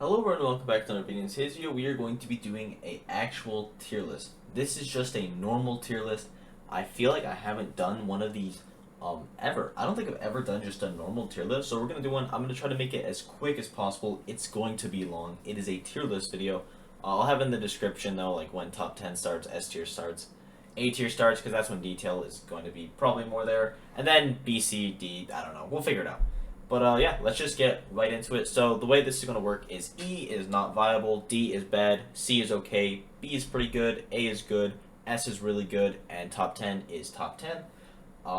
Hello everyone, and welcome back to another video. In today's video, we are going to be doing a actual tier list. This is just a normal tier list. I feel like I haven't done one of these ever. I don't think I've ever done just a normal tier list, so we're going to do one. I'm going to try to make it as quick as possible. It's going to be long. It is a tier list video. I'll have in the description though, like when top 10 starts, S tier starts, A tier starts, because that's when detail is going to be probably more there, and then B, C, D, I don't know. We'll figure it out. But yeah, let's just get right into it. So the way this is going to work is E is not viable, D is bad, C is okay, B is pretty good, A is good, S is really good, and top 10 is top 10.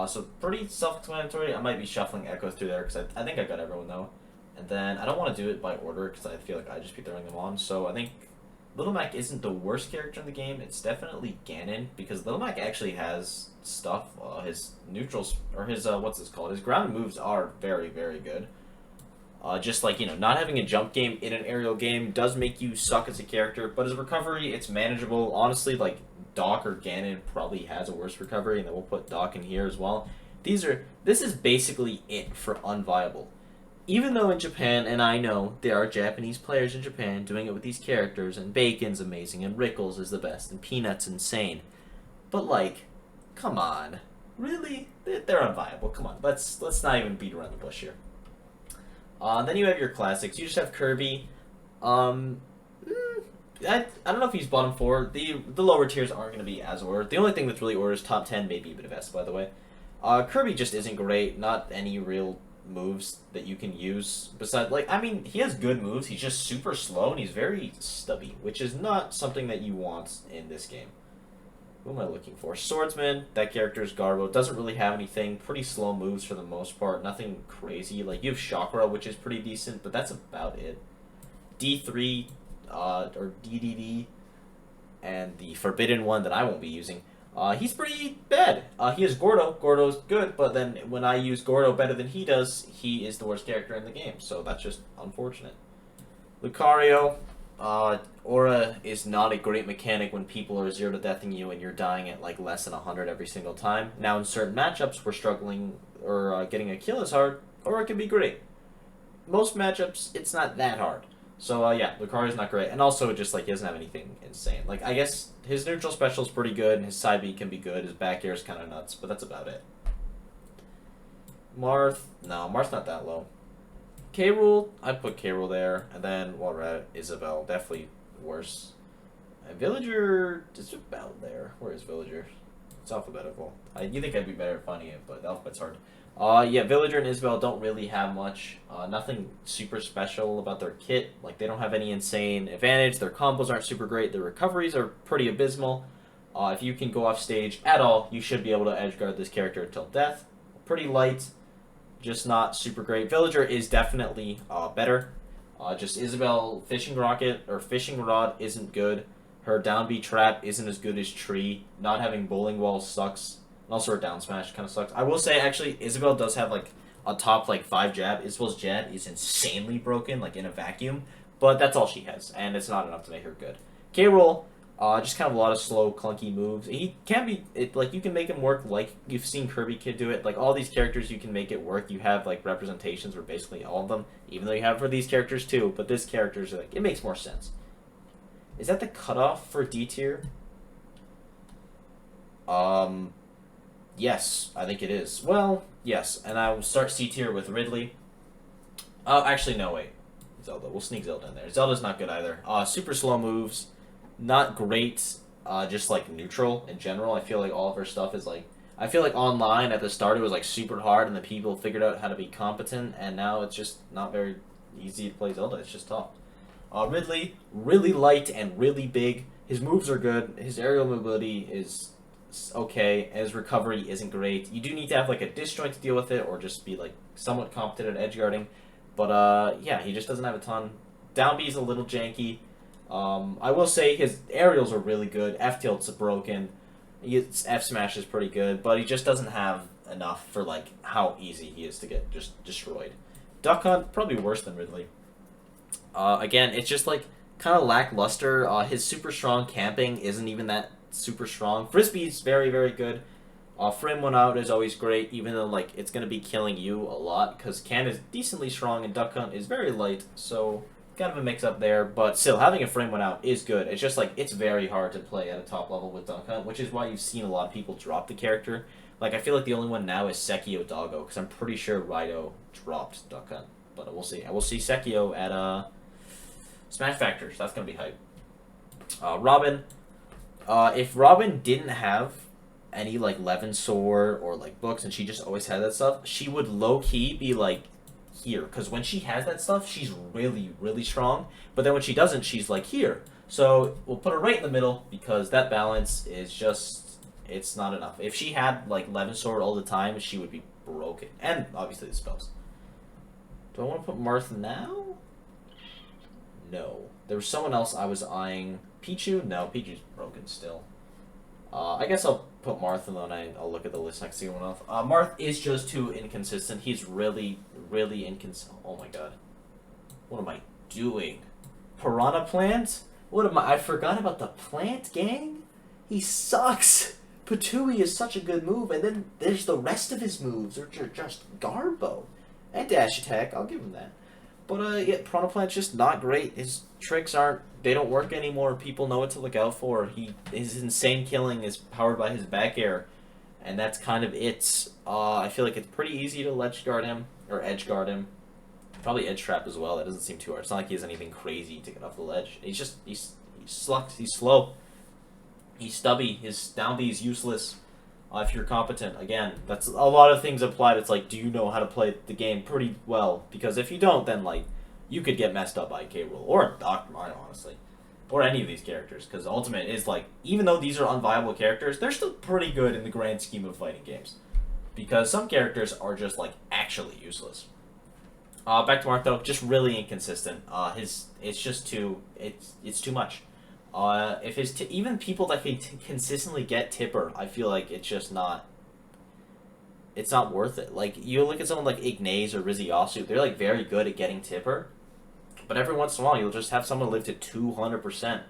So pretty self-explanatory. I might be shuffling echoes through there because I think I got everyone though. And then I don't want to do it by order because I feel like I just be throwing them on. So I think Little Mac isn't the worst character in the game. It's definitely Ganon because Little Mac actually has stuff. His neutrals, or his, what's this called? His ground moves are very, very good. Just like, not having a jump game in an aerial game does make you suck as a character, but as a recovery, it's manageable. Honestly, like, Doc or Ganon probably has a worse recovery, and then we'll put Doc in here as well. This is basically it for unviable. Even though in Japan, and I know there are Japanese players in Japan doing it with these characters, and Bacon's amazing, and Rickles is the best, and Peanut's insane. But like, come on, really? They're unviable. Come on, let's not even beat around the bush here. Then you have your classics. You just have Kirby. I don't know if he's bottom four. The lower tiers aren't going to be as ordered. The only thing that's really ordered is top 10, maybe a bit of S, by the way. Kirby just isn't great. Not any real moves that you can use besides, like, I mean, he has good moves. He's just super slow and he's very stubby, which is not something that you want in this game. Who am I looking for? Swordsman. That character is Garbo. Doesn't really have anything. Pretty slow moves for the most part. Nothing crazy. Like, you have Chakra, which is pretty decent, but that's about it. D3, or DDD, and the Forbidden one that I won't be using. He's pretty bad. He has Gordo. Gordo's good, but then when I use Gordo better than he does, he is the worst character in the game, so that's just unfortunate. Lucario, Aura is not a great mechanic when people are 0 to deathing you and you're dying at like less than 100 every single time. Now in certain matchups, we're struggling, or getting a kill is hard, or it can be great. Most matchups, it's not that hard. So, yeah, Lucario's not great. And also, just, like, he doesn't have anything insane. Like, I guess his neutral special is pretty good, and his side B can be good. His back air is kind of nuts, but that's about it. Marth, no, Marth's not that low. K-Rool, I'd put K-Rool there. And then, well, Isabelle, definitely worse. And Villager is about there. Where is Villager? It's alphabetical. You think I'd be better at finding it, but the alphabet's hard. Yeah, Villager and Isabelle don't really have much. Nothing super special about their kit. Like, they don't have any insane advantage. Their combos aren't super great. Their recoveries are pretty abysmal. If you can go off stage at all, you should be able to edgeguard this character until death. Pretty light, just not super great. Villager is definitely better. Just Isabelle Fishing Rocket, or Fishing Rod isn't good. Her down B trap isn't as good as Tree. Not having Bowling Wall sucks. And also her down smash kind of sucks. I will say, actually, Isabelle does have, like, a top, like, 5 jab. Isabelle's jab is insanely broken, like, in a vacuum. But that's all she has, and it's not enough to make her good. K-Rool, just kind of a lot of slow, clunky moves. He can be, like, you can make him work like you've seen Kirby Kid do it. Like, all these characters, you can make it work. You have, like, representations for basically all of them, even though you have for these characters, too. But this character's, like, it makes more sense. Is that the cutoff for D tier? Yes, I think it is. Well, yes, and I will start C tier with Ridley. Actually, no, wait. Zelda. We'll sneak Zelda in there. Zelda's not good either. Super slow moves. Not great, just, like, neutral in general. I feel like all of her stuff is, like... I feel like online at the start it was, like, super hard, and the people figured out how to be competent, and now it's just not very easy to play Zelda. It's just tough. Ridley, really light and really big. His moves are good. His aerial mobility is okay. His recovery isn't great. You do need to have, like, a disjoint to deal with it, or just be, like, somewhat competent at edge guarding. But, yeah, he just doesn't have a ton. Down B is a little janky. I will say his aerials are really good. F-tilt's broken. F-smash is pretty good, but he just doesn't have enough for, like, how easy he is to get just destroyed. Duck Hunt, probably worse than Ridley. Again, it's just, like, kind of lackluster. His super strong camping isn't even that super strong. Frisbee's very, very good. Frame one out is always great, even though, like, it's going to be killing you a lot, because Can is decently strong and Duck Hunt is very light, so kind of a mix up there, but still, having a frame one out is good. It's just like, it's very hard to play at a top level with Duck Hunt, which is why you've seen a lot of people drop the character. Like, I feel like the only one now is Sekio Doggo, because I'm pretty sure Rido dropped Duck Hunt. But we'll see. I will see Sekio at Smash Factors. That's going to be hype. Robin. If Robin didn't have any, like, Levensor or, like, books, and she just always had that stuff, she would low-key be, like, here. Because when she has that stuff, she's really, really strong. But then when she doesn't, she's, like, here. So we'll put her right in the middle, because that balance is just, it's not enough. If she had, like, Levensor all the time, she would be broken. And, obviously, the spells. Do I want to put Marth now? No. There was someone else I was eyeing. Pichu? No, Pichu's broken still. I guess I'll put Marth and then I'll look at the list next to someone else. Marth is just too inconsistent. He's really, really inconsistent. Oh my god. What am I doing? Piranha Plant? What am I forgot about the plant, gang? He sucks! Patui is such a good move, and then there's the rest of his moves, which are just garbo. And dash attack, I'll give him that. But, yeah, Piranha Plant's just not great. His tricks they don't work anymore. People know what to look out for. His insane killing is powered by his back air, and that's kind of it. I feel like it's pretty easy to ledge guard him, or edge guard him. Probably edge trap as well. That doesn't seem too hard. It's not like he has anything crazy to get off the ledge. He's slucked. He's slow. He's stubby. His down B is useless. If you're competent, again, that's a lot of things applied. It's like, do you know how to play the game pretty well? Because if you don't, then, like, you could get messed up by K. Rool. Or Dr. Mario, honestly. Or any of these characters. Because Ultimate is, like, even though these are unviable characters, they're still pretty good in the grand scheme of fighting games. Because some characters are just, like, actually useless. Back to Marth, though, just really inconsistent. It's just too, it's too much. If his even people that can consistently get Tipper, I feel like it's just not. It's not worth it. Like, you look at someone like Ignace or Riziasu, they're like very good at getting Tipper, but every once in a while you'll just have someone live to 200%,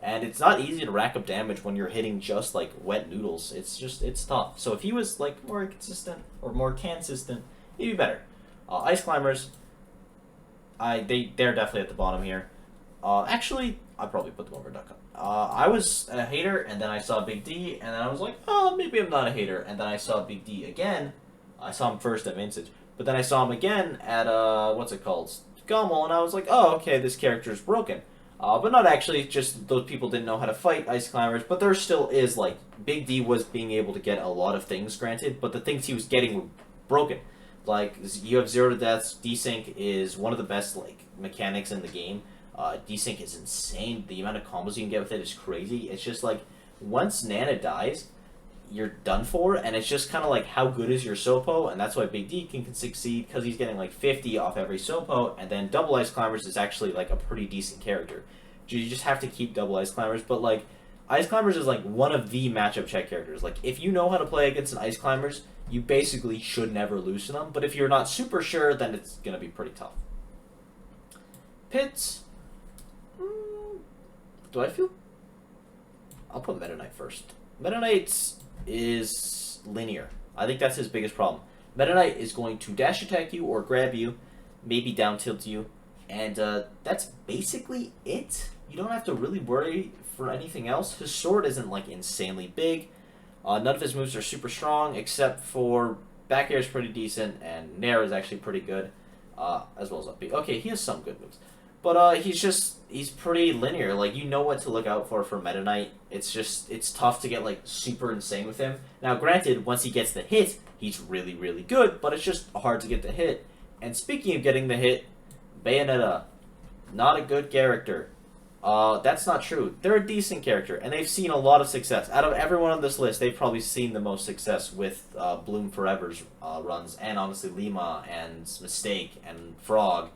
and it's not easy to rack up damage when you're hitting just like wet noodles. It's tough. So if he was like more consistent or more consistent, he'd be better. Ice Climbers, they're definitely at the bottom here. Actually, I'd probably put them over Duck Hunt. I was a hater, and then I saw Big D, and then I was like, oh, maybe I'm not a hater. And then I saw Big D again. I saw him first at Vintage, but then I saw him again at, what's it called? Gummel, and I was like, oh, okay, this character is broken. But not actually, just those people didn't know how to fight Ice Climbers, but there still is, like, Big D was being able to get a lot of things, granted, but the things he was getting were broken. Like, you have 0 to deaths, desync is one of the best, like, mechanics in the game. Desync is insane. The amount of combos you can get with it is crazy. It's just like, once Nana dies, you're done for, and it's just kind of like, how good is your Sopo? And that's why Big D can succeed, because he's getting like 50 off every Sopo, and then Double Ice Climbers is actually like a pretty decent character. You just have to keep Double Ice Climbers, but like, Ice Climbers is like one of the matchup check characters. Like, if you know how to play against an Ice Climbers, you basically should never lose to them, but if you're not super sure, then it's going to be pretty tough. Pits. Do I feel? I'll put Meta Knight first. Meta Knight is linear. I think that's his biggest problem. Meta Knight is going to dash attack you or grab you, maybe down tilt you, and that's basically it. You don't have to really worry for anything else. His sword isn't like insanely big. None of his moves are super strong, except for back air is pretty decent, and Nair is actually pretty good, as well as up B. Okay, he has some good moves. But he's pretty linear. Like, you know what to look out for Meta Knight. It's tough to get, like, super insane with him. Now, granted, once he gets the hit, he's really, really good, but it's just hard to get the hit. And speaking of getting the hit, Bayonetta, not a good character. That's not true. They're a decent character, and they've seen a lot of success. Out of everyone on this list, they've probably seen the most success with Bloom Forever's runs, and honestly Lima, and Mistake, and Frog.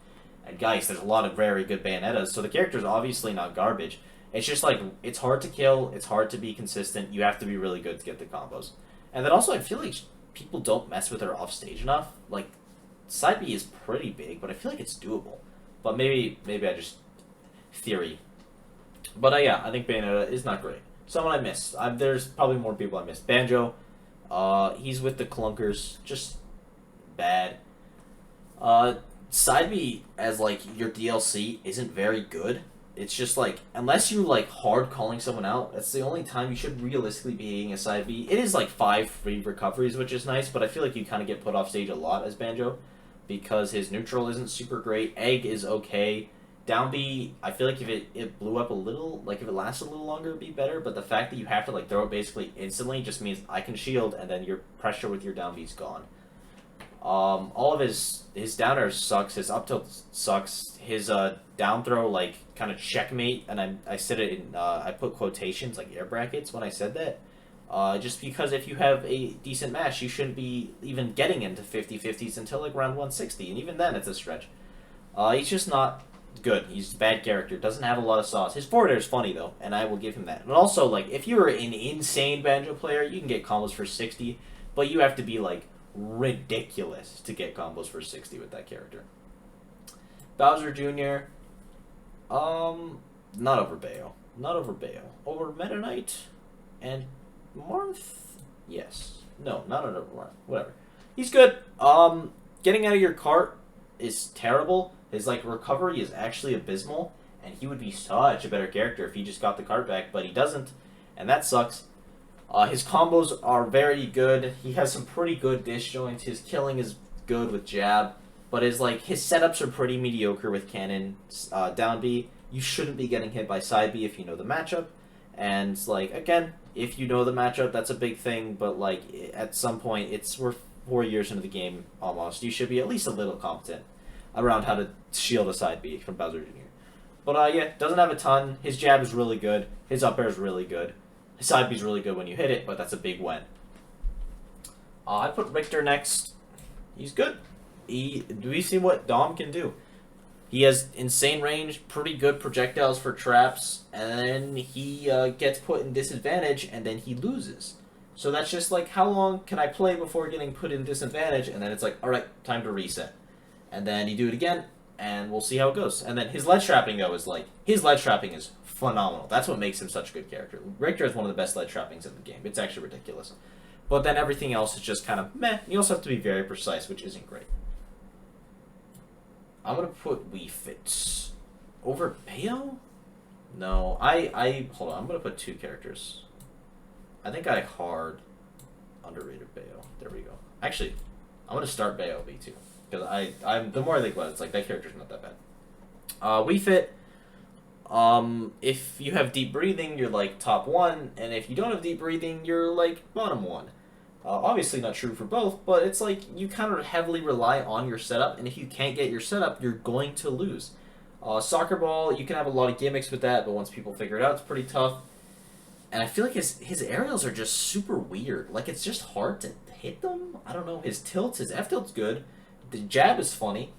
And Geist, there's a lot of very good Bayonettas, so the character's obviously not garbage. It's just like, it's hard to kill, it's hard to be consistent, you have to be really good to get the combos. And then also, I feel like people don't mess with her off stage enough. Like, side B is pretty big, but I feel like it's doable. But maybe I just theory. But yeah, I think Bayonetta is not great. Someone I missed. There's probably more people I missed. Banjo, he's with the Clunkers, just bad. Side B as like your DLC isn't very good. It's just like unless you like hard calling someone out, that's the only time you should realistically be hitting a side B. It is like 5 free recoveries, which is nice, but I feel like you kind of get put off stage a lot as Banjo because his neutral isn't super great. Egg is okay. Down B, I feel like if it blew up a little, like if it lasted a little longer, it'd be better. But the fact that you have to like throw it basically instantly just means I can shield, and then your pressure with your down B is gone. All of his down air sucks. His up tilt sucks. His down throw like kind of checkmate, and I said it in I put quotations like air brackets when I said that. Just because if you have a decent match, you shouldn't be even getting into 50-50s until like round 160, and even then it's a stretch. He's just not good. He's a bad character. Doesn't have a lot of sauce. His forward air is funny though, and I will give him that. And also, like if you're an insane Banjo player, you can get combos for 60, but you have to be like ridiculous to get combos for 60 with that character. Bowser Jr. Not over Bayo. Not over Bayo. Over Meta Knight and Marth? Yes. No, not over Marth. Whatever. He's good. Getting out of your cart is terrible. His like recovery is actually abysmal, and he would be such a better character if he just got the cart back, but he doesn't, and that sucks. His combos are very good. He has some pretty good dish joints. His killing is good with jab, but his setups are pretty mediocre with cannon. Down B, you shouldn't be getting hit by side B if you know the matchup. And like again, if you know the matchup, that's a big thing. But like at some point, we're 4 years into the game almost. You should be at least a little competent around how to shield a side B from Bowser Jr. But yeah, doesn't have a ton. His jab is really good. His up air is really good. His side B is really good when you hit it, but that's a big when. I put Richter next. He's good. We see what Dom can do. He has insane range, pretty good projectiles for traps, and then he gets put in disadvantage, and then he loses. So that's just like, how long can I play before getting put in disadvantage? And then it's like, alright, time to reset. And then you do it again, and we'll see how it goes. And then his ledge trapping, though, is like, his ledge trapping is phenomenal. That's what makes him such a good character. Richter is one of the best ledge trappings in the game. It's actually ridiculous. But then everything else is just kind of meh. You also have to be very precise, which isn't great. I'm going to put Wii Fit over Bayo? No, hold on. I'm going to put 2 characters. I think I hard underrated Bayo. There we go. Actually, I'm going to start Bayo B2. Because the more I think about it, it's like, that character's not that bad. Wii Fit. If you have deep breathing, you're like top 1, and if you don't have deep breathing, you're like bottom 1. Obviously not true for both, but it's like you kind of heavily rely on your setup, and if you can't get your setup, you're going to lose. Soccer ball, you can have a lot of gimmicks with that, but once people figure it out, it's pretty tough. And I feel like his aerials are just super weird. Like, it's just hard to hit them. I don't know. His F tilt's good. The jab is funny.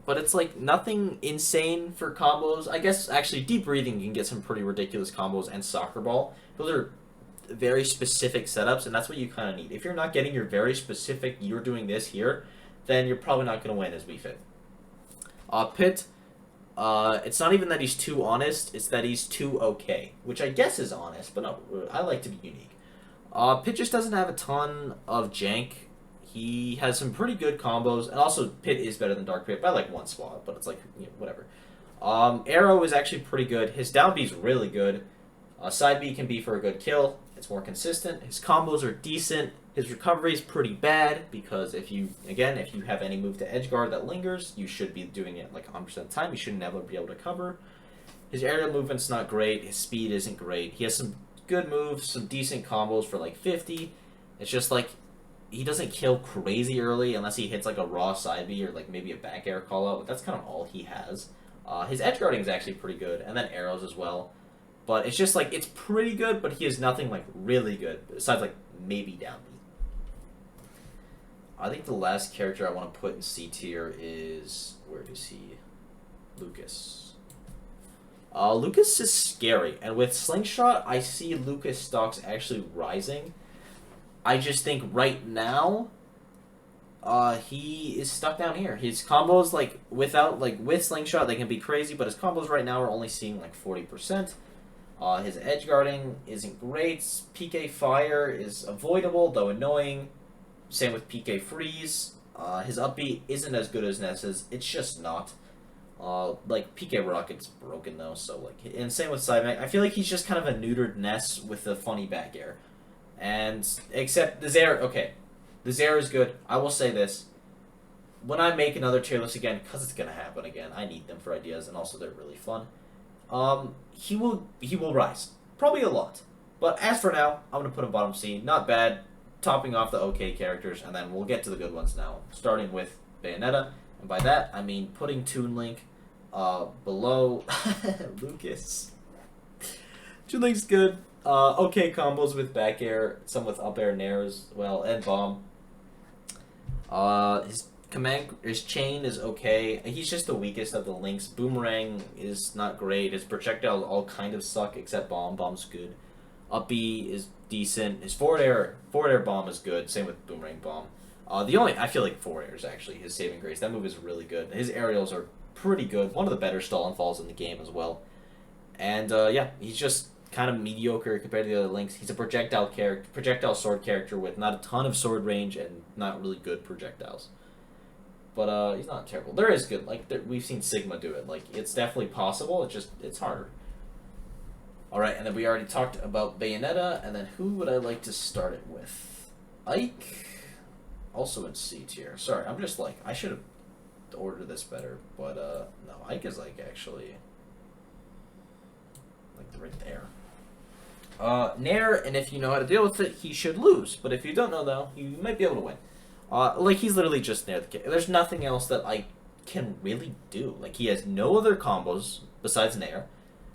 But it's like nothing insane for combos. I guess actually deep breathing you can get some pretty ridiculous combos, and soccer ball. Those are very specific setups, and that's what you kind of need. If you're not getting your very specific, you're doing this here, then you're probably not going to win as Wii Fit. Pit, it's not even that he's too honest, it's that he's too okay, which I guess is honest, but no, I like to be unique. Pit just doesn't have a ton of jank. He has some pretty good combos, and also Pit is better than Dark Pit by like 1 spot, but it's like, you know, whatever. Arrow is actually pretty good. His down B is really good. Side B can be for a good kill. It's more consistent. His combos are decent. His recovery is pretty bad because if you have any move to edge guard that lingers, you should be doing it like 100% of the time. You should never be able to cover. His aerial movement's not great. His speed isn't great. He has some good moves, some decent combos for like 50. It's just like he doesn't kill crazy early unless he hits like a raw side B or like maybe a back air call out, but that's kind of all he has. His edge guarding is actually pretty good, and then arrows as well. But it's just like, it's pretty good, but he has nothing like really good, besides like maybe down B. I think the last character I want to put in C tier is, where is he? Lucas. Lucas is scary, and with Slingshot, I see Lucas stocks actually rising. I just think right now, he is stuck down here. His combos, like, with Slingshot, they can be crazy, but his combos right now are only seeing, like, 40%. His edge guarding isn't great. PK Fire is avoidable, though annoying. Same with PK Freeze. His up B isn't as good as Ness's. It's just not. Like, PK Rocket's broken, though, so, like... And same with Cymac. I feel like he's just kind of a neutered Ness with a funny back air. And, except, the Zare... Okay. The Zare is good. I will say this. When I make another tier list again, because it's going to happen again, I need them for ideas, and also they're really fun. He will rise. Probably a lot. But as for now, I'm going to put him bottom C. Not bad. Topping off the okay characters, and then we'll get to the good ones now. Starting with Bayonetta. And by that, I mean putting Toon Link below Lucas. Toon Link's good. Okay combos with back air, some with up air nair as well, and bomb. His chain is okay. He's just the weakest of the links. Boomerang is not great. His projectiles all kind of suck except bomb. Bomb's good. Up B is decent. His forward air bomb is good. Same with boomerang bomb. I feel like forward air is actually his saving grace. That move is really good. His aerials are pretty good. One of the better stall and falls in the game as well. And yeah, he's just kind of mediocre compared to the other links. He's a projectile sword character with not a ton of sword range and not really good projectiles. But he's not terrible. There is good. Like we've seen Sigma do it. Like it's definitely possible. It's harder. All right, and then we already talked about Bayonetta, and then who would I like to start it with? Ike, also in C tier. Sorry, I'm just like I should have ordered this better, but no, Ike is like actually like right there. Nair, and if you know how to deal with it, he should lose. But if you don't know though, you might be able to win. Like he's literally just Nair the kid. There's nothing else that I can really do. Like he has no other combos besides Nair.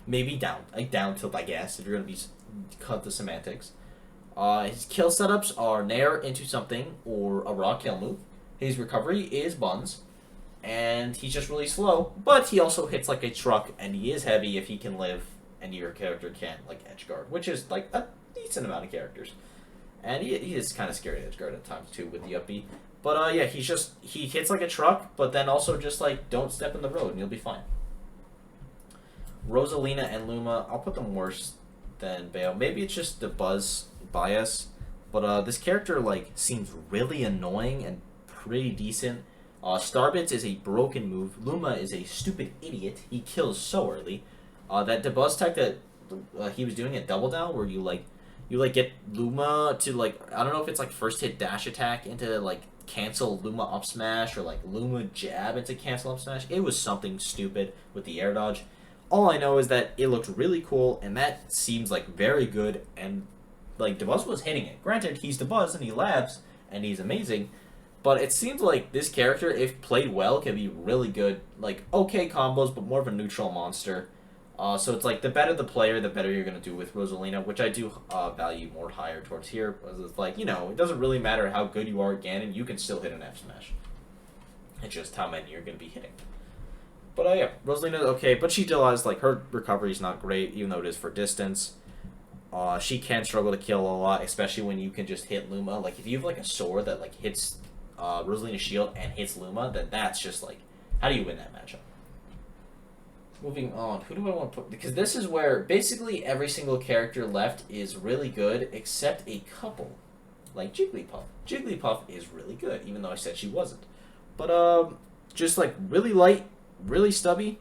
Maybe down tilt, I guess, if you're going to be cut the semantics. His kill setups are Nair into something or a raw kill move. His recovery is buns, and he's just really slow, but he also hits like a truck, and he is heavy if he can live, and your character can't, like, edge guard, which is, like, a decent amount of characters. And he is kind of scary to edge guard at times, too, with the up B. But, yeah, he hits like a truck, but then also just, like, don't step in the road, and you'll be fine. Rosalina and Luma, I'll put them worse than Bayo. Maybe it's just the buzz bias, but this character like seems really annoying and pretty decent. Starbits is a broken move. Luma is a stupid idiot. He kills so early. That debuzz tech that he was doing at Double Down, where you get Luma to like I don't know if it's like first hit dash attack into like cancel Luma up smash or like Luma jab into cancel up smash. It was something stupid with the air dodge. All I know is that it looked really cool, and that seems like very good, and like Debuzz was hitting it. Granted, he's Debuzz and he laughs, and he's amazing, but it seems like this character, if played well, can be really good. Like, okay combos, but more of a neutral monster. So it's like, the better the player, the better you're going to do with Rosalina, which I do value more higher towards here. It's like, you know, it doesn't really matter how good you are at Ganon, you can still hit an F smash. It's just how many you're going to be hitting. But yeah, Rosalina is okay, but she still has, like, her recovery is not great, even though it is for distance. She can struggle to kill a lot, especially when you can just hit Luma. Like, if you have, like, a sword that, like, hits Rosalina's shield and hits Luma, then that's just, like, how do you win that matchup? Moving on, who do I want to put? Because this is where basically every single character left is really good, except a couple. Like Jigglypuff. Jigglypuff is really good, even though I said she wasn't. But, just, like, really light, really stubby,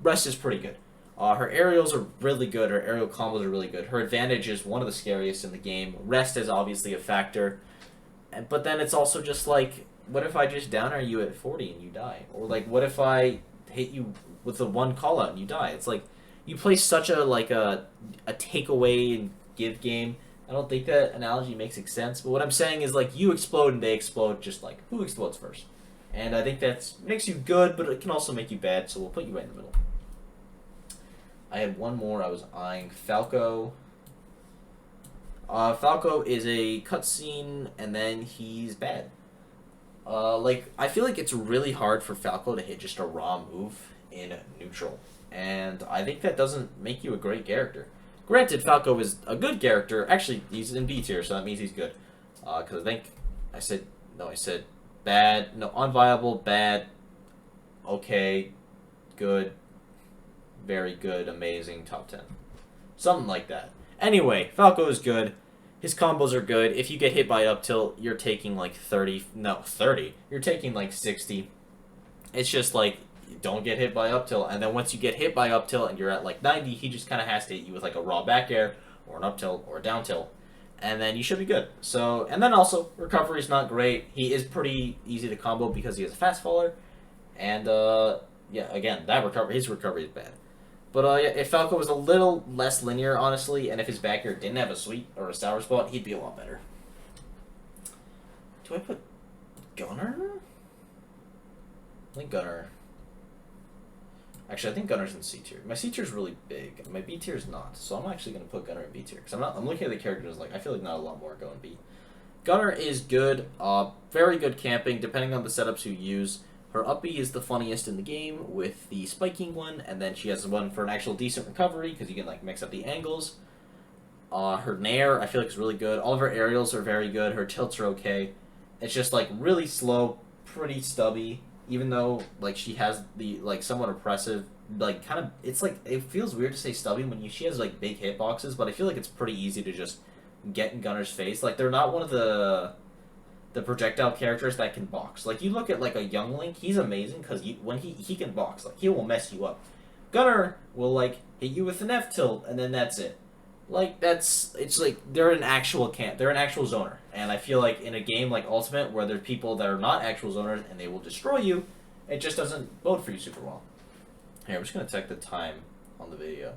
rest is pretty good. Her aerials are really good. Her aerial combos are really good. Her advantage is one of the scariest in the game. Rest is obviously a factor. But then it's also just like, what if I just down air you at 40 and you die? Or like, what if I hit you with the one call out and you die? It's like, you play such a, like, a takeaway and give game. I don't think that analogy makes sense. But what I'm saying is, like, you explode and they explode, just like, who explodes first? And I think that makes you good, but it can also make you bad, so we'll put you right in the middle. I had one more I was eyeing. Falco. Falco is a cutscene, and then he's bad. Like, I feel like it's really hard for Falco to hit just a raw move in neutral. And I think that doesn't make you a great character. Granted, Falco is a good character. Actually, he's in B tier, so that means he's good. Because I think I said bad, no, unviable, bad, okay, good, very good, amazing, top 10. Something like that. Anyway, Falco is good. His combos are good. If you get hit by up tilt, you're taking like 30. No, 30. You're taking like 60. It's just like, don't get hit by up tilt. And then once you get hit by up tilt and you're at like 90, he just kind of has to hit you with like a raw back air or an up tilt or a down tilt. And then you should be good. So, and then also, recovery is not great. He is pretty easy to combo because he has a fast faller. And, yeah, again, his recovery is bad. But yeah, if Falco was a little less linear, honestly, and if his back air didn't have a sweet or a sour spot, he'd be a lot better. Do I put Gunner? I think Gunner. Actually, I think Gunner's in C tier. My C tier is really big, and my B tier is not. So I'm actually going to put Gunner in B tier because I'm looking at the characters like I feel like not a lot more going B. Gunner is good, very good camping depending on the setups you use. Her up B is the funniest in the game with the spiking one, and then she has one for an actual decent recovery because you can like mix up the angles. Her nair I feel like is really good. All of her aerials are very good. Her tilts are okay. It's just like really slow, pretty stubby. Even though like she has the like somewhat oppressive, like kind of it's like it feels weird to say stubby when she has like big hitboxes, but I feel like it's pretty easy to just get in Gunner's face. Like they're not one of the projectile characters that can box. Like, you look at, like, a young Link, he's amazing, because when he can box. Like, he will mess you up. Gunner will, like, hit you with an F-tilt, and then that's it. Like, it's like, they're an actual zoner. And I feel like in a game like Ultimate, where there's people that are not actual zoners, and they will destroy you, it just doesn't bode for you super well. Here, I'm just going to check the time on the video.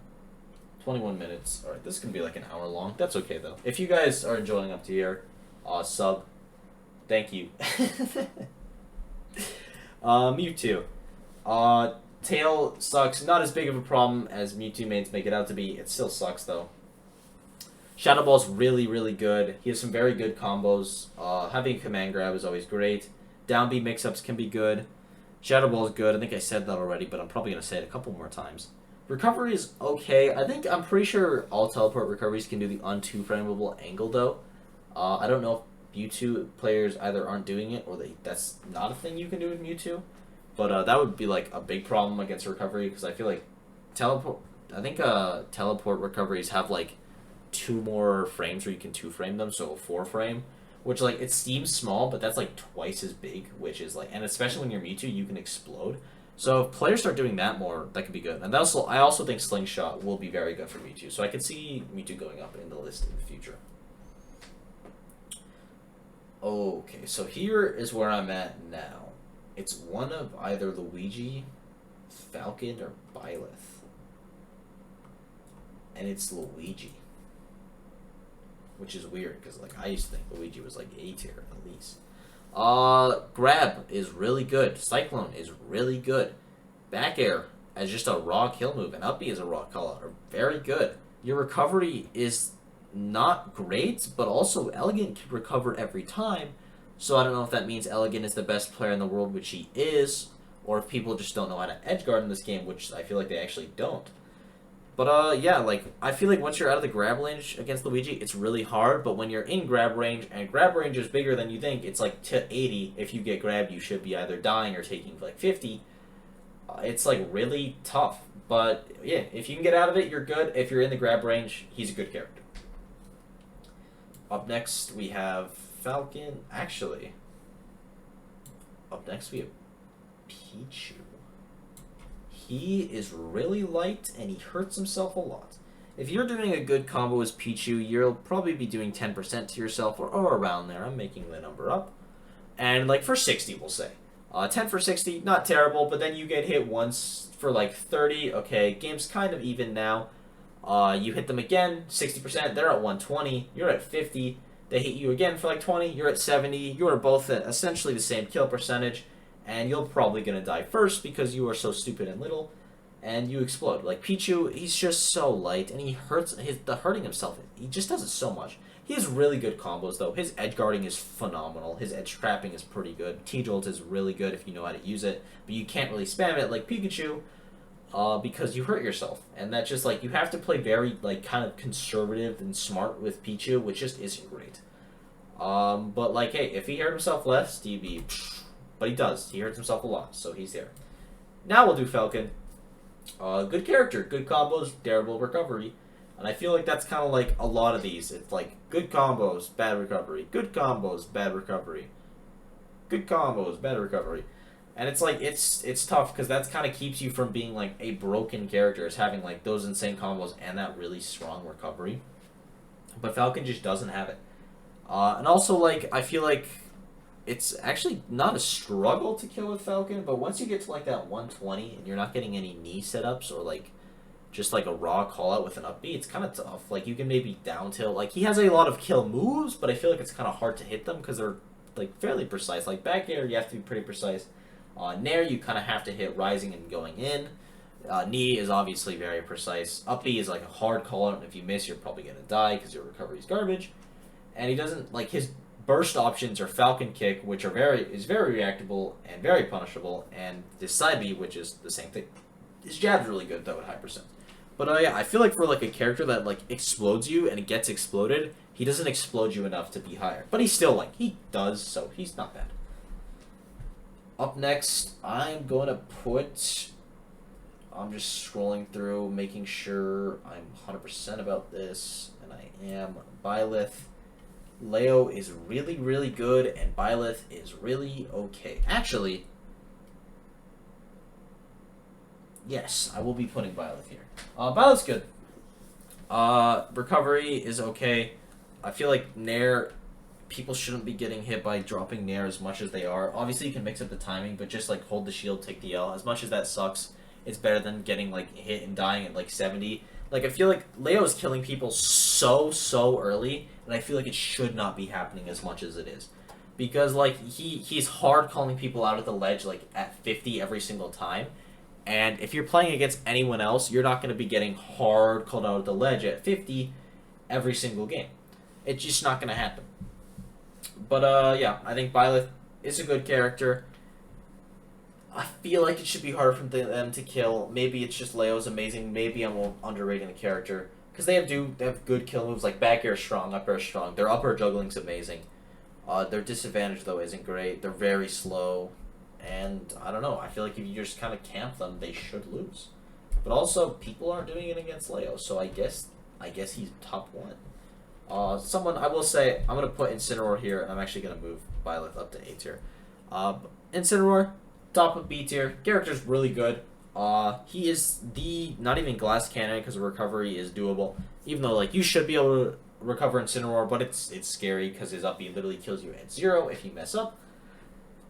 21 minutes. Alright, this is going to be like an hour long. That's okay, though. If you guys are enjoying up to here, sub. Thank you. Mewtwo. Tail sucks. Not as big of a problem as Mewtwo mains make it out to be. It still sucks, though. Shadow Ball's really, really good. He has some very good combos. Having Command Grab is always great. Down B mix-ups can be good. Shadow Ball is good. I think I said that already, but I'm probably going to say it a couple more times. Recovery is okay. I'm pretty sure all teleport recoveries can do the un-two-frameable angle, though. I don't know if Mewtwo players either aren't doing it or that's not a thing you can do with Mewtwo. But that would be like a big problem against recovery because I feel like teleport recoveries have like 2 more frames where you can 2-frame them, so a 4-frame, which like it seems small, but that's like twice as big, which is like, and especially when you're Mewtwo, you can explode. So if players start doing that more, that could be good. And I also think Slingshot will be very good for Mewtwo. So I could see Mewtwo going up in the list in the future. Okay, so here is where I'm at now. It's one of either Luigi, Falcon, or Byleth. And it's Luigi. Which is weird, because like I used to think Luigi was like A tier at least. Grab is really good. Cyclone is really good. Back air as just a raw kill move, and up B as a raw call out are very good. Your recovery is not great, but also Elegant can recover every time. So I don't know if that means Elegant is the best player in the world, which he is, or if people just don't know how to edgeguard in this game, which I feel like they actually don't. But yeah, like I feel like once you're out of the grab range against Luigi, it's really hard. But when you're in grab range, and grab range is bigger than you think, it's like to 80. If you get grabbed, you should be either dying or taking like 50. It's like really tough. But yeah, if you can get out of it, you're good. If you're in the grab range, he's a good character. Up next, we have Falcon. Actually, up next we have Pichu. He is really light, and he hurts himself a lot. If you're doing a good combo as Pichu, you'll probably be doing 10% to yourself, or around there. I'm making the number up. And, like, for 60, we'll say. 10 for 60, not terrible, but then you get hit once for, like, 30. Okay, game's kind of even now. You hit them again, 60%, they're at 120, you're at 50. They hit you again for, like, 20, you're at 70. You are both at essentially the same kill percentage. And you're probably going to die first because you are so stupid and little, and you explode. Like, Pichu, he's just so light, and he hurts, the hurting himself, he just does it so much. He has really good combos, though. His edge guarding is phenomenal. His edge trapping is pretty good. T-Jolt is really good if you know how to use it, but you can't really spam it like Pikachu because you hurt yourself. And that's just, like, you have to play very, like, kind of conservative and smart with Pichu, which just isn't great. But, like, hey, if he hurt himself less, he'd be... But he does. He hurts himself a lot, so he's there. Now we'll do Falcon. Good character, good combos, terrible recovery. And I feel like that's kind of like a lot of these. It's like good combos, bad recovery. Good combos, bad recovery. Good combos, bad recovery. And it's like it's tough because that kind of keeps you from being like a broken character, is having like those insane combos and that really strong recovery. But Falcon just doesn't have it. And also, like, I feel like it's actually not a struggle to kill with Falcon, but once you get to like that 120 and you're not getting any knee setups or like just like a raw call out with an up B, it's kind of tough. Like, you can maybe down tilt. Like, he has a lot of kill moves, but I feel like it's kind of hard to hit them because they're like fairly precise. Like back air, you have to be pretty precise. Nair, you kind of have to hit rising and going in. Knee is obviously very precise. Up B is like a hard call out, and if you miss, you're probably gonna die because your recovery is garbage. And he doesn't like his burst options are Falcon Kick, which are very reactable and very punishable, and this side B, which is the same thing. His jab's really good though at high percent. But yeah, I feel like for like a character that like explodes you and it gets exploded, he doesn't explode you enough to be higher. But he's still like he does, so he's not bad. Up next, I'm going to put... I'm just scrolling through, making sure I'm 100% about this, and I am. Byleth. Leo is really, really good, and Byleth is really okay. Actually, yes, I will be putting Byleth here. Byleth's good. Recovery is okay. I feel like Nair... People shouldn't be getting hit by dropping Nair as much as they are. Obviously, you can mix up the timing, but just, like, hold the shield, take the L. As much as that sucks, it's better than getting, like, hit and dying at, like, 70. Like, I feel like Leo is killing people so early, and I feel like it should not be happening as much as it is. Because, like, he's hard calling people out at the ledge, like, at 50 every single time. And if you're playing against anyone else, you're not going to be getting hard called out at the ledge at 50 every single game. It's just not going to happen. But, yeah, I think Byleth is a good character. I feel like it should be harder for them to kill. Maybe it's just Leo's amazing. Maybe I'm underrating the character. Because they have good kill moves, like back air is strong, up air is strong. Their up air juggling's amazing. Their disadvantage, though, isn't great. They're very slow. And, I don't know, I feel like if you just kind of camp them, they should lose. But also, people aren't doing it against Leo, so I guess he's top 1. Someone, I will say, I'm going to put Incineroar here, and I'm actually going to move Byleth up to A tier. Incineroar, top of B tier. Character's really good. He is not even glass cannon, because the recovery is doable. Even though, like, you should be able to recover Incineroar, but it's scary, because his up B literally kills you at 0 if you mess up.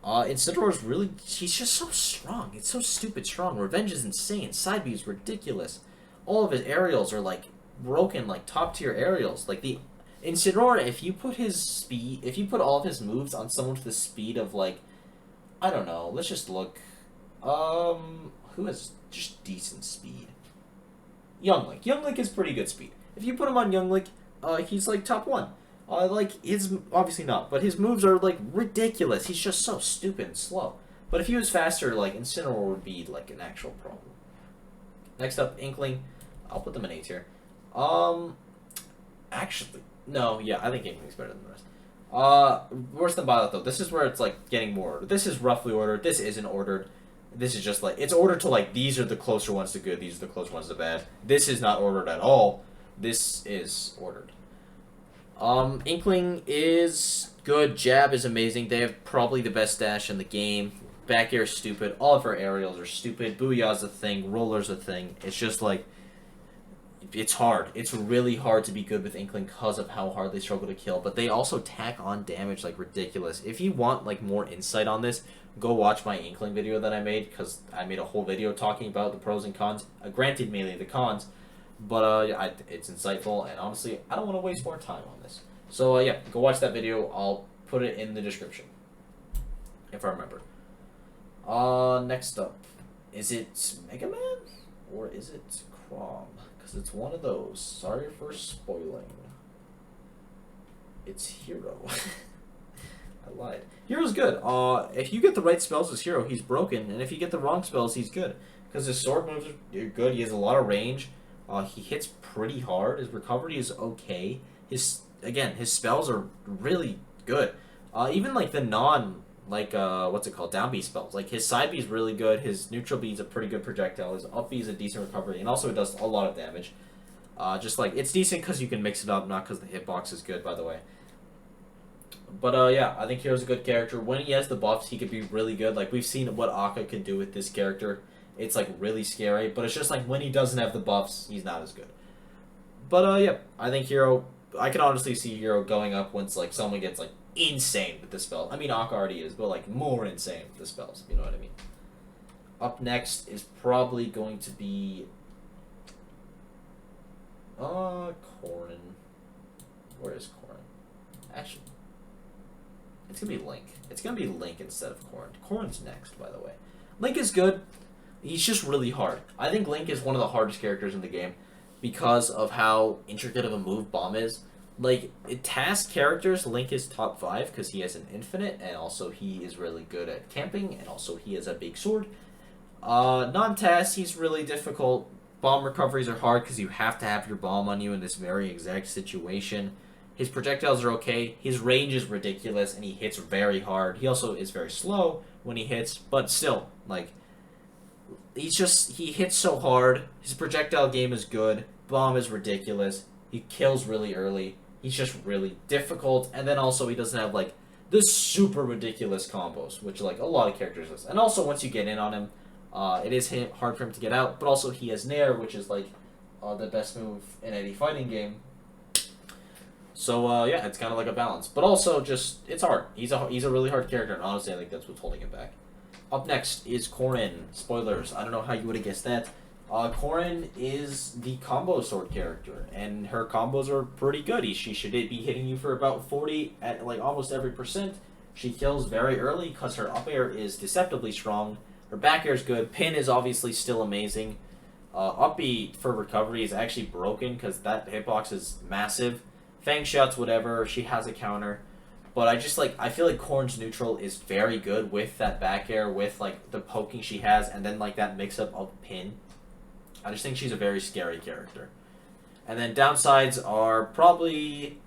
Incineroar's really, he's just so strong. It's so stupid strong. Revenge is insane. Side B is ridiculous. All of his aerials are, like, broken, like, top-tier aerials. Like, the Incineroar, if you put all of his moves on someone with the speed of, like, I don't know, let's just look. Who has just decent speed? Younglink. Younglink is pretty good speed. If you put him on Younglink, he's, like, top 1. Like, his, obviously not, but his moves are, like, ridiculous. He's just so stupid and slow. But if he was faster, like, Incineroar would be, like, an actual problem. Next up, Inkling. I'll put them in A tier. Actually, no, yeah, I think Inkling's better than the rest. Worse than Byleth, though. This is where it's, like, getting more ordered. This is roughly ordered. This isn't ordered. This is just, like, it's ordered to, like, these are the closer ones to good, these are the closer ones to bad. This is not ordered at all. This is ordered. Inkling is good. Jab is amazing. They have probably the best dash in the game. Back air is stupid. All of her aerials are stupid. Booyah's a thing. Roller's a thing. It's just, like, it's hard. It's really hard to be good with Inkling because of how hard they struggle to kill. But they also tack on damage like ridiculous. If you want like more insight on this, go watch my Inkling video that I made, because I made a whole video talking about the pros and cons. Granted, mainly the cons, but it's insightful. And honestly, I don't want to waste more time on this. So yeah, go watch that video. I'll put it in the description if I remember. Next up, is it Mega Man or is it Crom? Because it's one of those. Sorry for spoiling. It's Hero. I lied. Hero's good. If you get the right spells as Hero, he's broken. And if you get the wrong spells, he's good. Because his sword moves are good. He has a lot of range. He hits pretty hard. His recovery is okay. His spells are really good. Even like the what's it called? Down B spells. Like his side B is really good. His neutral B is a pretty good projectile. His up B is a decent recovery. And also it does a lot of damage. Just like, it's decent because you can mix it up, not because the hitbox is good, by the way. But yeah, I think Hero's a good character. When he has the buffs, he could be really good. Like, we've seen what Akka can do with this character. It's like really scary, but it's just like when he doesn't have the buffs, he's not as good. But yeah, I think Hero, I can honestly see Hero going up once like someone gets like insane with the spell. I mean, Akka already is, but like more insane with the spells, you know what I mean? Up next is probably going to be Corrin. Where is Corrin? Actually, it's gonna be Link. It's gonna be Link instead of Corrin. Corrin's next, by the way. Link is good. He's just really hard. I think Link is one of the hardest characters in the game because of how intricate of a move Bomb is. Like, task characters, Link is top 5 because he has an infinite, and also he is really good at camping, and also he has a big sword. Non-task, he's really difficult. Bomb recoveries are hard because you have to have your bomb on you in this very exact situation. His projectiles are okay. His range is ridiculous, and he hits very hard. He also is very slow when he hits, but still, like, he hits so hard. His projectile game is good. Bomb is ridiculous. He kills really early. He's just really difficult, and then also he doesn't have, like, the super ridiculous combos, which, like, a lot of characters does. And also, once you get in on him, it is hard for him to get out, but also he has nair, which is, like, the best move in any fighting game. So, yeah, it's kind of like a balance. But also, just, it's hard. He's a really hard character, and honestly, I think that's what's holding him back. Up next is Corrin. Spoilers. I don't know how you would have guessed that. Corrin is the combo sword character, and her combos are pretty good. She should be hitting you for about 40 at, like, almost every %. She kills very early because her up air is deceptively strong. Her back air is good. Pin is obviously still amazing. Up B for recovery is actually broken because that hitbox is massive. Fang shots, whatever. She has a counter. But I feel like Corrin's neutral is very good with that back air, with, like, the poking she has, and then, like, that mix-up of pin. I just think she's a very scary character. And then downsides are probably,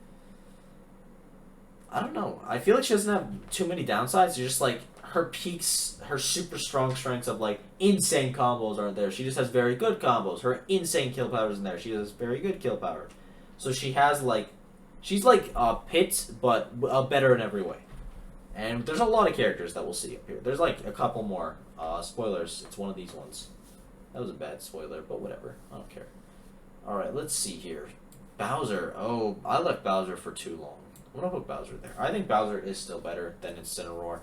I don't know. I feel like she doesn't have too many downsides. It's just, like, her peaks, her super strong strengths of, like, insane combos aren't there. She just has very good combos. Her insane kill power isn't there. She has very good kill power. So she has, like, she's like Pit, but better in every way. And there's a lot of characters that we'll see up here. There's like a couple more. Spoilers, it's one of these ones. That was a bad spoiler, but whatever. I don't care. Alright, let's see here. Bowser. Oh, I left Bowser for too long. I'm going to put Bowser there. I think Bowser is still better than Incineroar.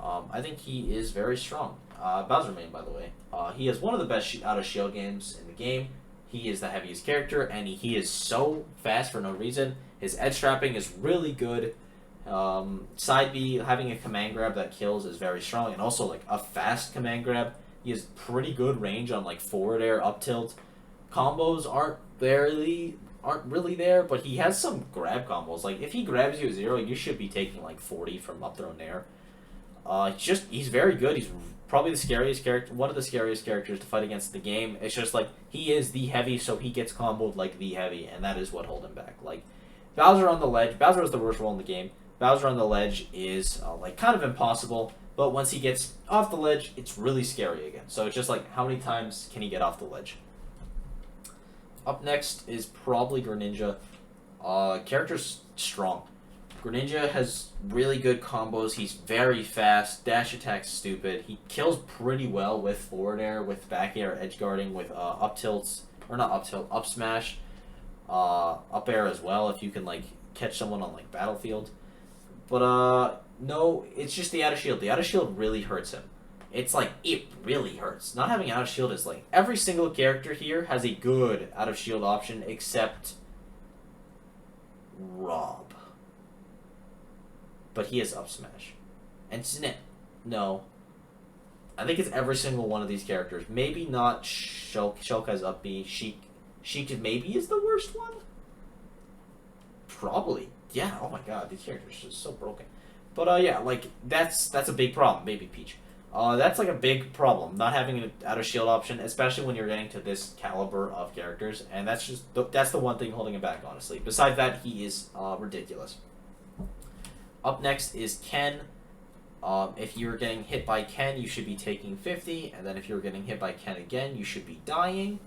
I think he is very strong. Bowser main, by the way. He has one of the best out-of-shield games in the game. He is the heaviest character, and he is so fast for no reason. His edge trapping is really good. Side B, having a command grab that kills is very strong, and also like a fast command grab. He has pretty good range on like forward air, up tilt. Combos aren't really there, but he has some grab combos. Like if he grabs you at 0, you should be taking like 40 from up throw and air. He's very good. He's probably the scariest character, one of the scariest characters to fight against in the game. It's just like he is the heavy, so he gets comboed like the heavy, and that is what holds him back. Like Bowser on the ledge. Bowser is the worst role in the game. Bowser on the ledge is like kind of impossible, but once he gets off the ledge, it's really scary again. So it's just like how many times can he get off the ledge? Up next is probably Greninja. Character's strong. Greninja has really good combos. He's very fast. Dash attack's stupid. He kills pretty well with forward air, with back air, edge guarding, with up tilts, or not up tilt, up smash, up air as well if you can like catch someone on like Battlefield. But no, it's just the out of shield. The out of shield really hurts him. It's like, it really hurts. Not having out of shield is like, every single character here has a good out of shield option except Rob. But he has up smash. And Snip, no. I think it's every single one of these characters. Maybe not Shulk has up B. Sheik maybe is the worst one? Probably. Yeah, oh my god, these characters are just so broken. But yeah, like, that's a big problem, Baby Peach. That's like a big problem, not having an out of shield option, especially when you're getting to this caliber of characters, and that's the one thing holding him back, honestly. Besides that, he is ridiculous. Up next is Ken. If you're getting hit by Ken, you should be taking 50, and then if you're getting hit by Ken again, you should be dying.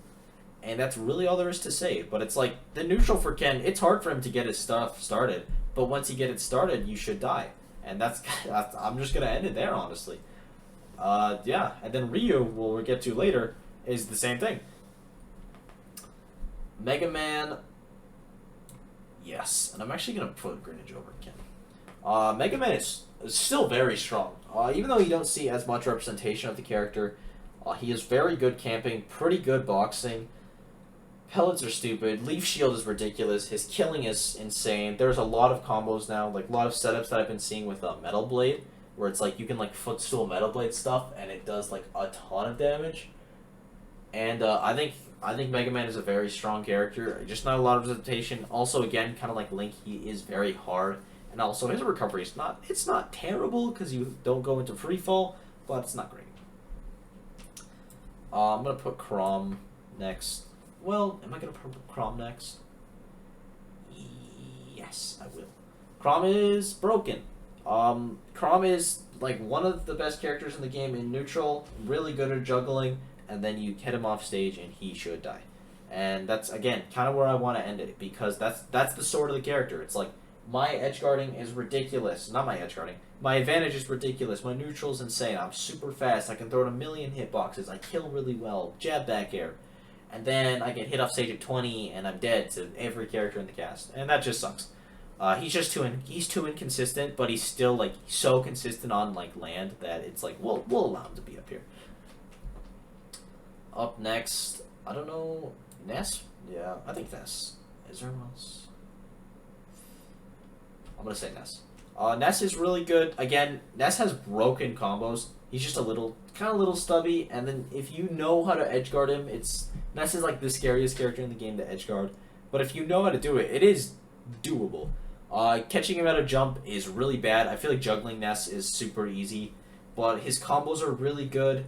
and that's really all there is to say. But it's like, the neutral for Ken, it's hard for him to get his stuff started, but once you get it started, you should die. And that's I'm just going to end it there, honestly. Yeah, and then Ryu, we'll get to later, is the same thing. Mega Man, yes, and I'm actually going to put Greenwich over Ken. Mega Man is still very strong. Even though you don't see as much representation of the character, he is very good camping, pretty good boxing. Pellets are stupid. Leaf Shield is ridiculous. His killing is insane. There's a lot of combos now, like a lot of setups that I've been seeing with Metal Blade, where it's like you can like footstool Metal Blade stuff and it does like a ton of damage. And I think Mega Man is a very strong character. Just not a lot of representation. Also, again, kind of like Link, he is very hard. And also, his recovery is not terrible because you don't go into free fall, but it's not great. I'm going to put Chrom next. Well, am I going to put Chrom next? Yes, I will. Chrom is broken. Chrom is like one of the best characters in the game in neutral, really good at juggling, and then you hit him off stage and he should die. And that's, again, kind of where I want to end it, because that's the sword of the character. It's like, my edge guarding is ridiculous. Not my edge guarding. My advantage is ridiculous. My neutral is insane. I'm super fast. I can throw in 1,000,000 hitboxes. I kill really well. Jab back air. And then I get hit off stage at 20 and I'm dead to every character in the cast. And that just sucks. He's just too inconsistent, but he's still like so consistent on like land that it's like we'll allow him to be up here. Up next, I don't know, Ness? Yeah, I think Ness. Is there anyone else? I'm gonna say Ness. Ness is really good. Again, Ness has broken combos. He's just kind of little stubby, and then if you know how to edge guard him, Ness is like the scariest character in the game to edge guard. But if you know how to do it, it is doable. Catching him out of jump is really bad. I feel like juggling Ness is super easy, but his combos are really good.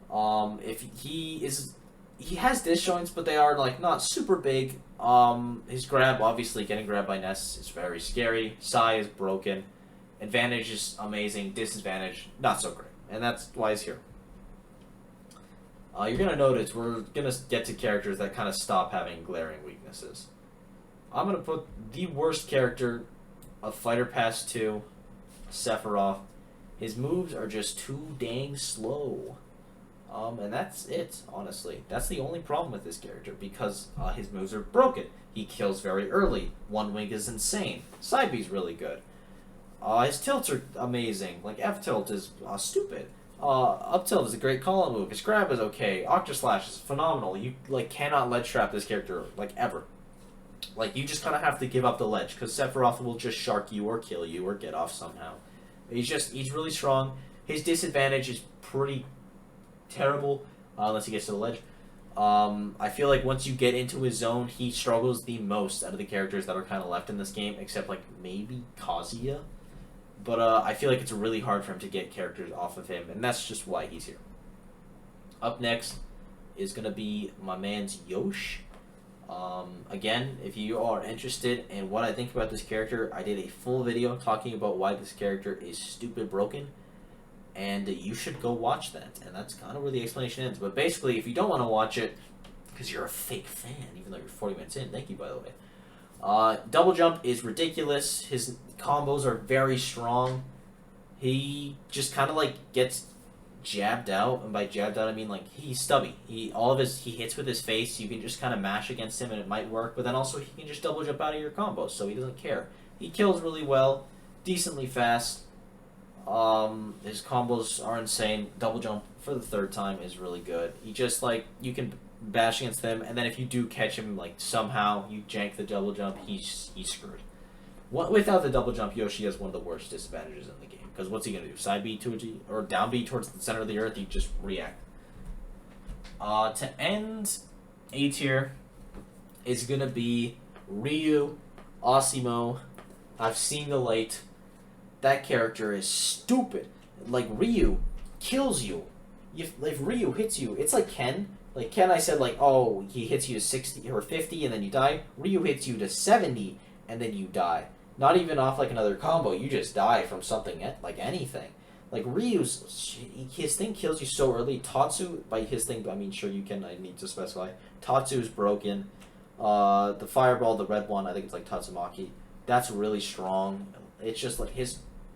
If he has disjoints, but they are like not super big. His grab, obviously getting grabbed by Ness is very scary. Sai is broken. Advantage is amazing. Disadvantage, not so great. And that's why he's here. You're going to notice we're going to get to characters that kind of stop having glaring weaknesses. I'm going to put the worst character of Fighter Pass 2, Sephiroth. His moves are just too dang slow. And that's it, honestly. That's the only problem with this character, because his moves are broken. He kills very early. One wing is insane. Side B's really good. His tilts are amazing. Like, F tilt is stupid. Up tilt is a great call-out move. His grab is okay. Octa Slash is phenomenal. You, like, cannot ledge trap this character, like, ever. Like, you just kind of have to give up the ledge, because Sephiroth will just shark you or kill you or get off somehow. He's really strong. His disadvantage is pretty terrible, unless he gets to the ledge. I feel like once you get into his zone, he struggles the most out of the characters that are kind of left in this game, except, like, maybe Kazuya. But I feel like it's really hard for him to get characters off of him, and that's just why he's here. Up next is going to be my man's Yosh. Again, if you are interested in what I think about this character, I did a full video talking about why this character is stupid broken, and you should go watch that, and that's kind of where the explanation ends. But basically, if you don't want to watch it, because you're a fake fan, even though you're 40 minutes in, thank you, by the way. Double jump is ridiculous. His combos are very strong. He just kind of like gets jabbed out, and by jabbed out I mean like he's stubby. He hits with his face. You can just kind of mash against him and it might work, but then also he can just double jump out of your combos, so he doesn't care. He kills really well, decently fast. His combos are insane. Double jump for the third time is really good. He just like, you can bash against him, and then if you do catch him, like somehow you jank the double jump, he's screwed. Without the double jump, Yoshi has one of the worst disadvantages in the game, because what's he gonna do? Side B or down B towards the center of the earth? You just react. To end A tier is gonna be Ryu Asimo. I've seen the light. That character is stupid. Like, Ryu kills you. If Ryu hits you, it's like Ken. Like Ken, I said, like, oh, he hits you to 60 or 50 and then you die. Ryu hits you to 70 and then you die. Not even off like another combo. You just die from something, like anything. Like his thing kills you so early. Tatsu, by his thing I mean Shoryuken, I need to specify. Tatsu is broken. The fireball, the red one, I think it's like Tatsumaki. That's really strong. It's just like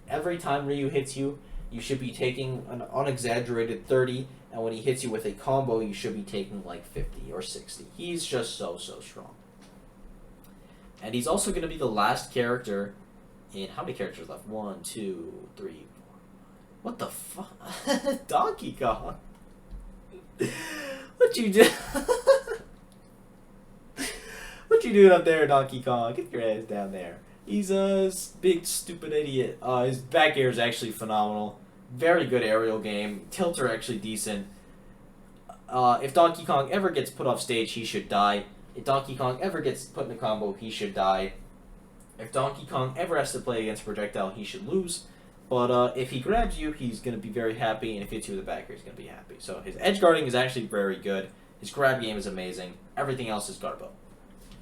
every time Ryu hits you, you should be taking an unexaggerated 30, and when he hits you with a combo, you should be taking like 50 or 60. He's just so strong. And he's also going to be the last character in... How many characters left? 1, 2, 3, 4... What the fuck? Donkey Kong? What you do? What you doing up there, Donkey Kong? Get your ass down there. He's a big stupid idiot. His back air is actually phenomenal. Very good aerial game. Tilts are actually decent. If Donkey Kong ever gets put off stage, he should die. If Donkey Kong ever gets put in a combo, he should die. If Donkey Kong ever has to play against a projectile, he should lose. But if he grabs you, he's going to be very happy, and if he hits you with a back air, he's going to be happy. So his edge guarding is actually very good. His grab game is amazing. Everything else is garbo.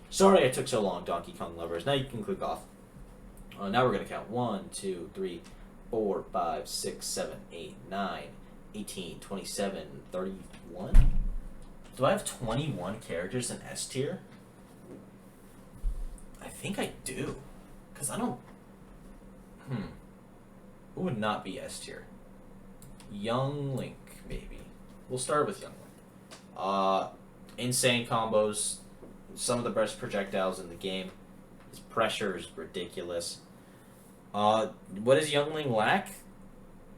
Sorry I took so long, Donkey Kong lovers. Now you can click off. Now we're going to count 1, 2, 3, 4, 5, 6, 7, 8, 9, 18, 27, 31. Do I have 21 characters in S tier? I think I do. Because I don't... Who would not be S tier? Young Link, maybe. We'll start with Young Link. Insane combos. Some of the best projectiles in the game. His pressure is ridiculous. What does Young Link lack?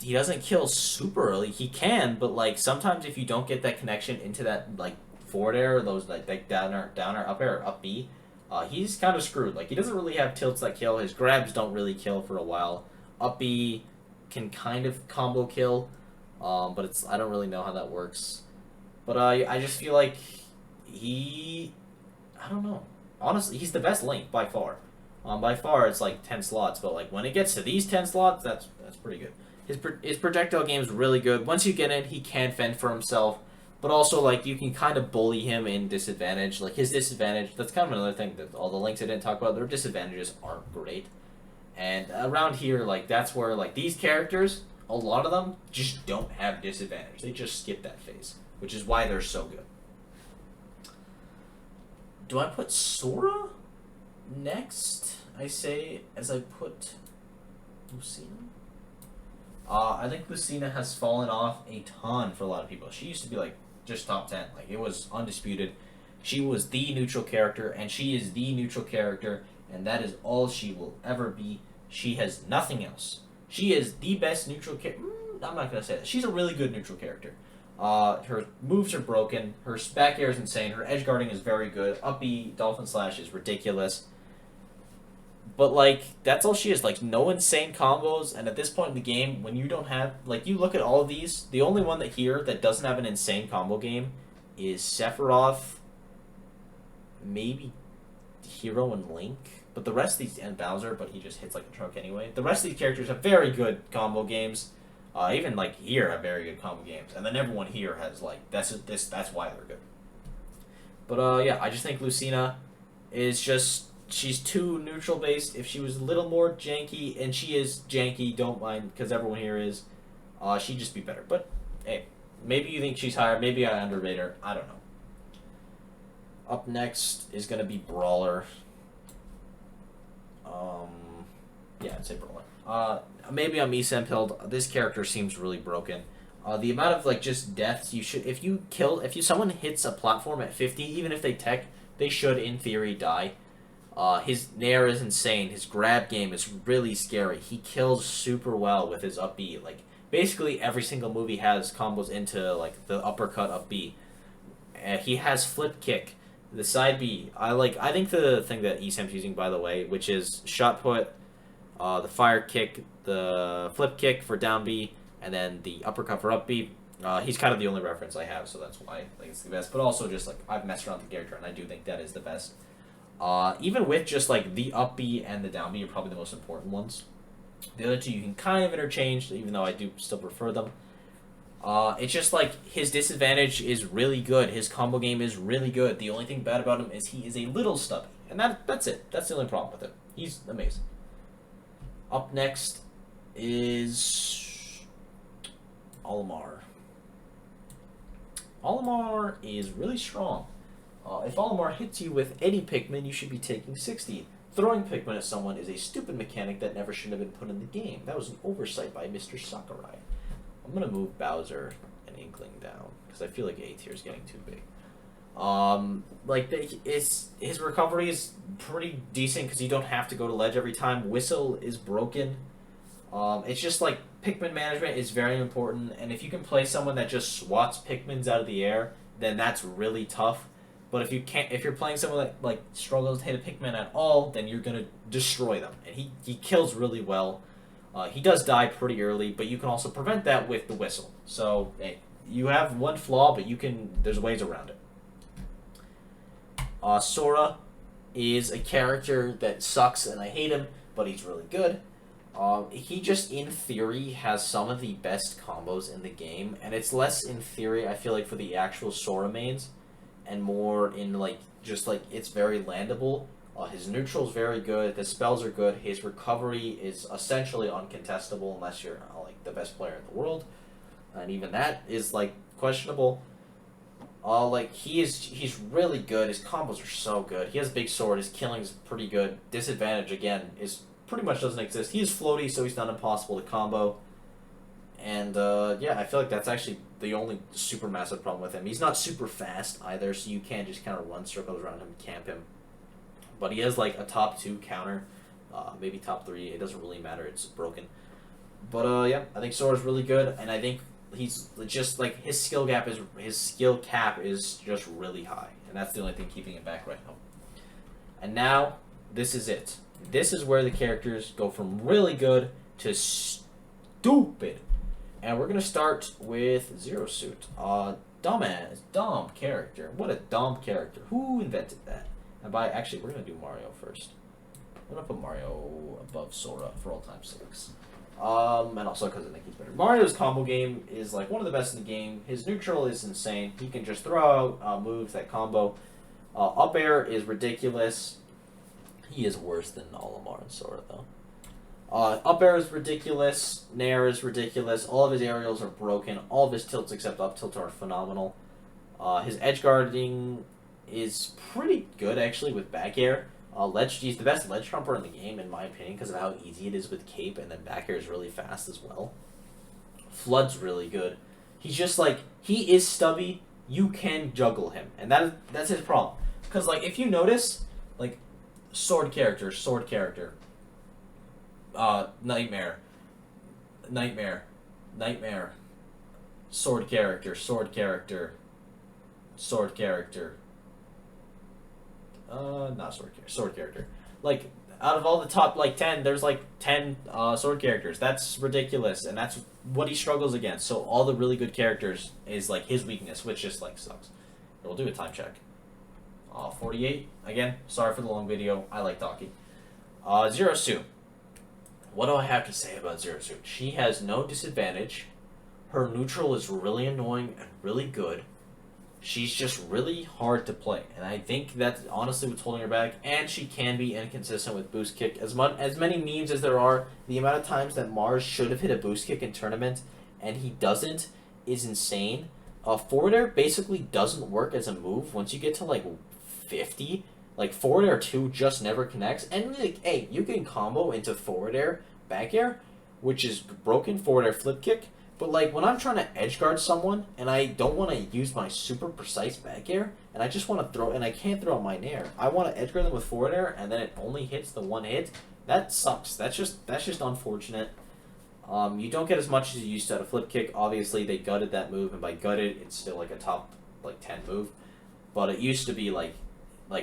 He doesn't kill super early. He can, but like sometimes if you don't get that connection into that like forward air, or those like down air, up air, up B, he's kind of screwed. Like he doesn't really have tilts that kill. His grabs don't really kill for a while. Up B can kind of combo kill, but I don't really know how that works. But I just feel like I don't know. Honestly, he's the best Link by far. By far, it's like 10 slots, but like when it gets to these 10 slots, that's pretty good. His projectile game is really good. Once you get in, he can fend for himself, but also like you can kind of bully him in disadvantage. Like his disadvantage, that's kind of another thing that all the Links I didn't talk about. Their disadvantages aren't great, and around here, like that's where like these characters, a lot of them just don't have disadvantage. They just skip that phase, which is why they're so good. Do I put Sora next? I say as I put Lucina. I think Lucina has fallen off a ton for a lot of people. She used to be like just top 10. Like it was undisputed. She was the neutral character, and she is the neutral character, and that is all she will ever be. She has nothing else. She is the best neutral character. I'm not gonna say that. She's a really good neutral character. Her moves are broken. Her back air is insane. Her edge guarding is very good. Up B Dolphin Slash is ridiculous. But, like, that's all she is. Like, no insane combos. And at this point in the game, when you don't have... Like, you look at all of these. The only one that doesn't have an insane combo game is Sephiroth. Maybe Hero and Link. But the rest of these... And Bowser, but he just hits like a truck anyway. The rest of these characters have very good combo games. Even, like, here have very good combo games. And then everyone here has, like... That's why they're good. But, yeah, I just think Lucina is just... She's too neutral based. If she was a little more janky, and she is janky, don't mind, because everyone here is, she'd just be better. But, hey, maybe you think she's higher, maybe I underrate her, I don't know. Up next is going to be Brawler. Yeah, I'd say Brawler. Maybe I'm Esenpilled. This character seems really broken. The amount of, like, just deaths you should, if someone hits a platform at 50, even if they tech, they should, in theory, die. His nair is insane. His grab game is really scary. He kills super well with his up B. Like, basically every single move he has combos into, like, the uppercut up B. He has flip kick. The side B. I think the thing that Esam's using, by the way, which is shot put, the fire kick, the flip kick for down B, and then the uppercut for up B. He's kind of the only reference I have, so that's why I think it's the best. But also just, like, I've messed around with the character, and I do think that is the best. Even with just like the up B and the down B are probably the most important ones. The other two you can kind of interchange, even though I do still prefer them. It's just like his disadvantage is really good. His combo game is really good. The only thing bad about him is he is a little stubby. And that's it. That's the only problem with him. He's amazing. Up next is Olimar. Olimar is really strong. If Olimar hits you with any Pikmin, you should be taking 60. Throwing Pikmin at someone is a stupid mechanic that never should have been put in the game. That was an oversight by Mr. Sakurai. I'm going to move Bowser and Inkling down, because I feel like A tier is getting too big. His recovery is pretty decent, because you don't have to go to ledge every time. Whistle is broken. It's just like Pikmin management is very important, and if you can play someone that just swats Pikmins out of the air, then that's really tough. But if you're playing someone that like struggles to hit a Pikmin at all, then you're gonna destroy them. And he kills really well. He does die pretty early, but you can also prevent that with the whistle. So hey, you have one flaw, but there's ways around it. Sora is a character that sucks, and I hate him, but he's really good. He just, in theory, has some of the best combos in the game, and it's less in theory, I feel like, for the actual Sora mains, and more in, it's very landable. His neutral's very good, the spells are good, his recovery is essentially uncontestable unless you're, the best player in the world, and even that is, questionable. He's really good, his combos are so good, he has big sword, his killing's pretty good, disadvantage, again, is pretty much doesn't exist. He's floaty, so he's not impossible to combo. And, yeah, I feel like that's actually the only super massive problem with him. He's not super fast either, so you can't just kind of run circles around him and camp him. But he has, a top 2 counter, maybe top 3. It doesn't really matter. It's broken. But, yeah, I think Sora's really good, and I think he's just, his skill cap is just really high. And that's the only thing keeping him back right now. And now, this is it. This is where the characters go from really good to stupid. And we're going to start with Zero Suit. Dumb character. What a dumb character. Who invented that? And actually, we're going to do Mario first. I'm going to put Mario above Sora for all time's sakes. And also because I think he's better. Mario's combo game is one of the best in the game. His neutral is insane. He can just throw out moves that combo. Up air is ridiculous. He is worse than Olimar and Sora, though. Up air is ridiculous. Nair is ridiculous. All of his aerials are broken. All of his tilts except up tilt are phenomenal. His edge guarding is pretty good, actually, with back air. He's the best ledge trumper in the game, in my opinion, because of how easy it is with cape, and then back air is really fast as well. Flood's really good. He's just, he is stubby. You can juggle him, and that's his problem. Because, if you notice, sword character, nightmare, sword character, sword character. Out of all the top, 10, there's, 10 sword characters. That's ridiculous, and that's what he struggles against. So all the really good characters is, his weakness, which just, sucks. We'll do a time check. 48. Again, sorry for the long video. I like talking. Zero Suit. What do I have to say about Zero Suit? She has no disadvantage. Her neutral is really annoying and really good. She's just really hard to play. And I think that's honestly what's holding her back. And she can be inconsistent with boost kick. As many memes as there are, the amount of times that Mars should have hit a boost kick in tournament and he doesn't is insane. Forward air basically doesn't work as a move once you get to 50. Forward air 2 just never connects, and hey, you can combo into forward air, back air, which is broken, forward air flip kick, but when I'm trying to edge guard someone, and I don't want to use my super precise back air, and I just want to throw, and I can't throw out my nair, I want to edge guard them with forward air, and then it only hits the one hit, that sucks, that's just unfortunate. You don't get as much as you used to out of flip kick. Obviously they gutted that move, and by gutted, it's still a top 10 move, but it used to be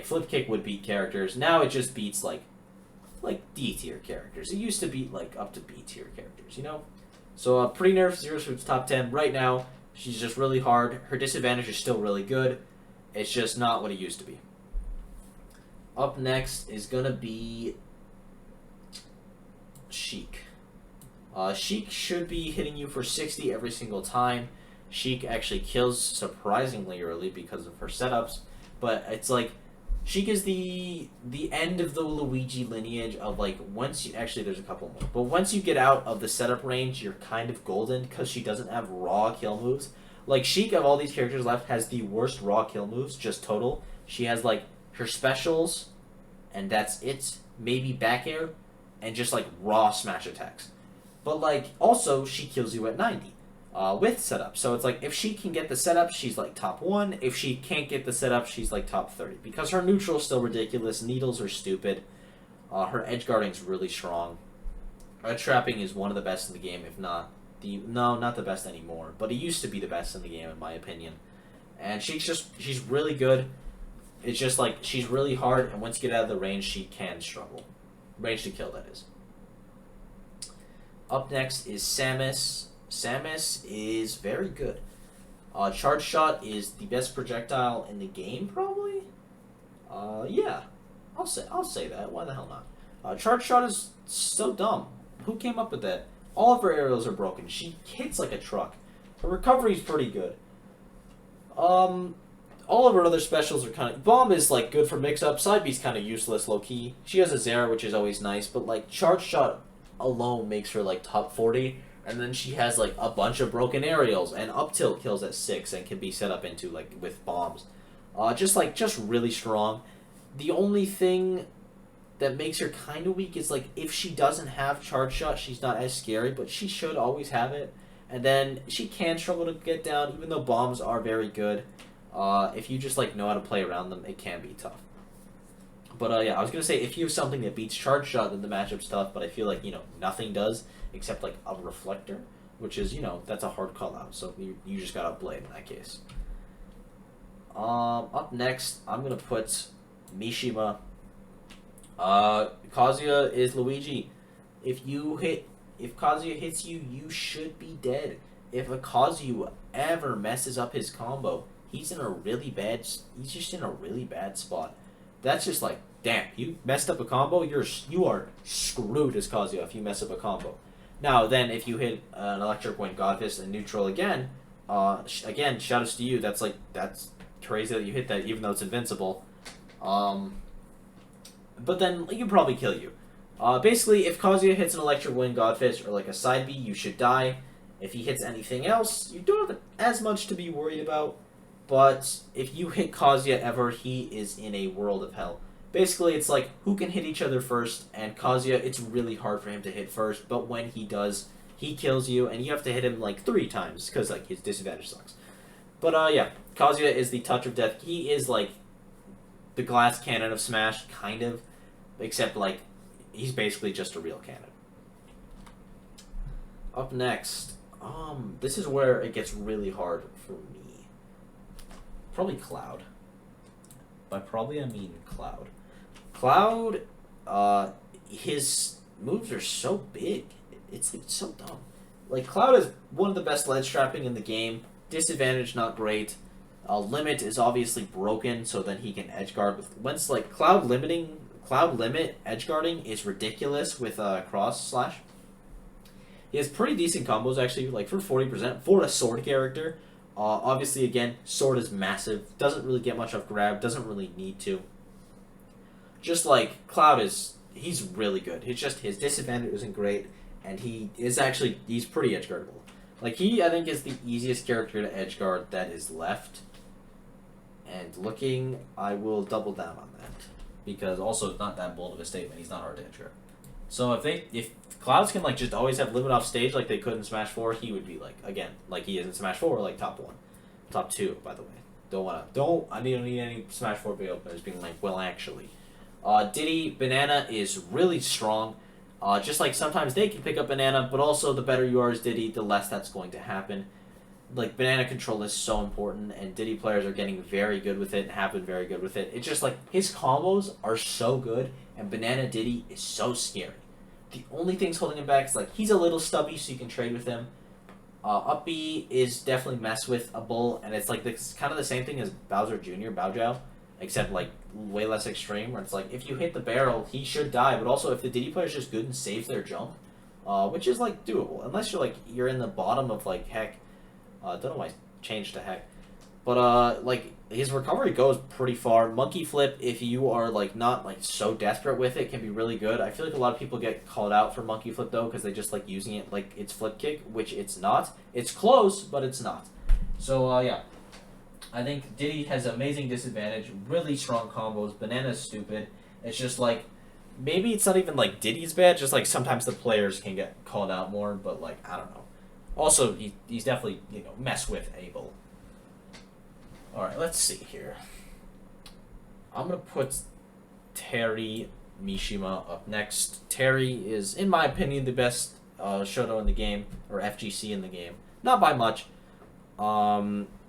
flip kick would beat characters. Now it just beats D tier characters. It used to beat up to B tier characters, you know? So pretty nerfed. Zero Suit's top 10 right now. She's just really hard. Her disadvantage is still really good. It's just not what it used to be. Up next is gonna be Sheik. Sheik should be hitting you for 60 every single time. Sheik actually kills surprisingly early because of her setups, but it's Sheik is the end of the Luigi lineage of like once you actually there's a couple more, but once you get out of the setup range, you're kind of golden because she doesn't have raw kill moves. Like Sheik of all these characters left has the worst raw kill moves, just total. She has like her specials, and that's it. Maybe back air, and just like raw smash attacks. But like also she kills you at 90. With setup. So it's like if she can get the setup, she's like top 1. If she can't get the setup, she's like top 30. Because her neutral's still ridiculous, needles are stupid, her edge guarding's really strong. Edge trapping is one of the best in the game, if not not the best anymore, but it used to be the best in the game in my opinion. And she's really good. It's just like she's really hard, and once you get out of the range, she can struggle. Range to kill, that is. Up next is Samus. Samus is very good. Charge Shot is the best projectile in the game, probably. Yeah, I'll say that. Why the hell not? Charge Shot is so dumb. Who came up with that? All of her aerials are broken. She hits like a truck. Her recovery is pretty good. All of her other specials are kind of... Bomb is like good for mix-up. Side B's kind of useless, low-key. She has a Zera, which is always nice, but like Charge Shot alone makes her like top 40. And then she has like a bunch of broken aerials and up tilt kills at 6 and can be set up into like with bombs. Just really strong. The only thing that makes her kind of weak is like if she doesn't have Charge Shot, she's not as scary, but she should always have it. And then she can struggle to get down, even though bombs are very good. If you just like know how to play around them, it can be tough. But yeah, I was gonna say if you have something that beats Charge Shot, then the matchup's tough. But I feel like nothing does. Except like a reflector, which is that's a hard call out. So you just got to blame in that case. Up next, I'm gonna put Mishima. Kazuya is Luigi. If Kazuya hits you, you should be dead. If a Kazuya ever messes up his combo, he's just in a really bad spot. That's just like, damn, you messed up a combo. You are screwed as Kazuya if you mess up a combo. Now, then, if you hit an Electric Wind, God Fist, and neutral again, shoutouts to you. That's crazy that you hit that, even though it's invincible. But then, you probably kill you. Basically, if Kazuya hits an Electric Wind, God Fist, or like a side B, you should die. If he hits anything else, you don't have as much to be worried about. But if you hit Kazuya ever, he is in a world of hell. Basically, it's like, who can hit each other first, and Kazuya, it's really hard for him to hit first, but when he does, he kills you, and you have to hit him, like, 3 times, because, like, his disadvantage sucks. But, yeah, Kazuya is the touch of death. He is, like, the glass cannon of Smash, kind of, except, like, he's basically just a real cannon. Up next, this is where it gets really hard for me. Probably Cloud. By probably, I mean Cloud. Cloud, his moves are so big. It's like so dumb. Like, Cloud is one of the best ledge trapping in the game. Disadvantage, not great. Limit is obviously broken, so then he can edge guard with... Once, like, Cloud limit edge guarding is ridiculous with cross slash. He has pretty decent combos, actually, like, for 40% for a sword character. Obviously, again, sword is massive. Doesn't really get much off grab. Doesn't really need to. Just like Cloud he's really good. It's just his disadvantage isn't great, and he's pretty edge guardable. Like, I think is the easiest character to edge guard that is left. And looking, I will double down on that, because also it's not that bold of a statement. He's not hard to edge guard. So if Clouds can like just always have limit off stage like they could in Smash 4, he would be like, again, like he is in Smash 4, like top 1. Top 2, by the way. I don't need any Smash 4 big openers being like, well, actually. Diddy, Banana is really strong. Just like sometimes they can pick up Banana, but also the better you are as Diddy, the less that's going to happen. Like, Banana control is so important, and Diddy players are getting very good with it and have been very good with it. It's just like, his combos are so good, and Banana Diddy is so scary. The only thing's holding him back is, like, he's a little stubby, so you can trade with him. Up B is definitely mess with a bull, and it's like this kind of the same thing as Bowser Jr., Baojiao, except like way less extreme, where it's like if you hit the barrel, he should die, but also if the Diddy player is just good and saves their jump, which is like doable, unless you're in the bottom of like heck. Don't know why I changed to heck, But like his recovery goes pretty far. Monkey flip, if you are like not like so desperate with it, can be really good. I feel like a lot of people get called out for monkey flip though because they just like using it like it's flip kick, which it's not. It's close, but it's not. So yeah, I think Diddy has amazing disadvantage, really strong combos. Banana's stupid. It's just like maybe it's not even like Diddy's bad. Just like sometimes the players can get called out more, but like I don't know. Also, he's definitely mess with able. Alright, let's see here. I'm going to put Terry Mishima up next. Terry is, in my opinion, the best Shoto in the game, or FGC in the game. Not by much.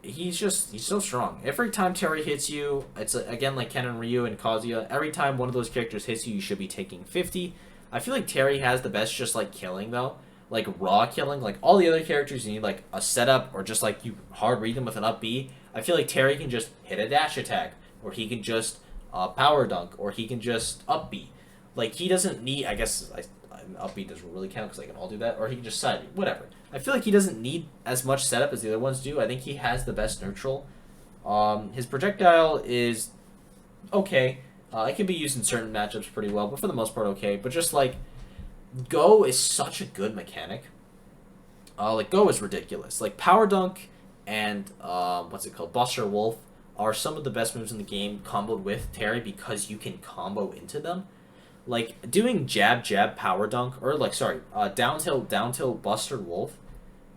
He's so strong. Every time Terry hits you, it's again like Ken and Ryu and Kazuya. Every time one of those characters hits you, you should be taking 50. I feel like Terry has the best just like killing though. Like raw killing. Like all the other characters, you need like a setup or just like you hard read them with an up B. I feel like Terry can just hit a dash attack, or he can just power dunk, or he can just up B. Like he doesn't need. I guess up B doesn't really count because I can all do that, or he can just side B. Whatever. I feel like he doesn't need as much setup as the other ones do. I think he has the best neutral. His projectile is okay. It can be used in certain matchups pretty well, but for the most part okay. But just like Go is such a good mechanic. Like Go is ridiculous. Like power dunk and what's it called, Buster Wolf are some of the best moves in the game comboed with Terry because you can combo into them. Like doing jab jab power dunk or like down tilt Buster Wolf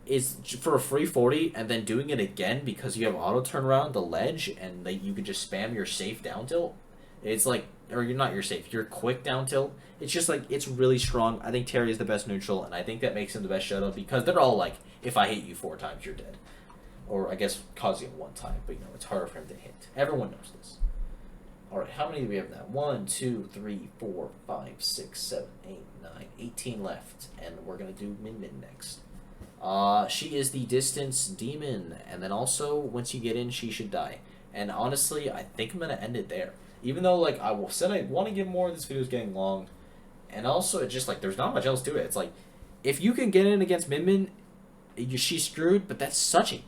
is for a free 40, and then doing it again because you have auto turn around the ledge and like you can just spam your safe down tilt. It's like, or you're not your safe, your quick down tilt. It's just like it's really strong. I think Terry is the best neutral, and I think that makes him the best Shoto because they're all like, if I hit you 4 times, you're dead. Or I guess Kazuya 1 time, but it's harder for him to hit. Everyone knows this. Alright, how many do we have now? 1, 2, 3, 4, 5, 6, 7, 8, 9, 18 left. And we're going to do Min Min next. She is the distance demon, and then also, once you get in, she should die. And honestly, I think I'm going to end it there. Even though, like, I said I want to get more, this video is getting long. And also, it's just, like, there's not much else to it. It's like, if you can get in against Min Min, she's screwed, but that's such a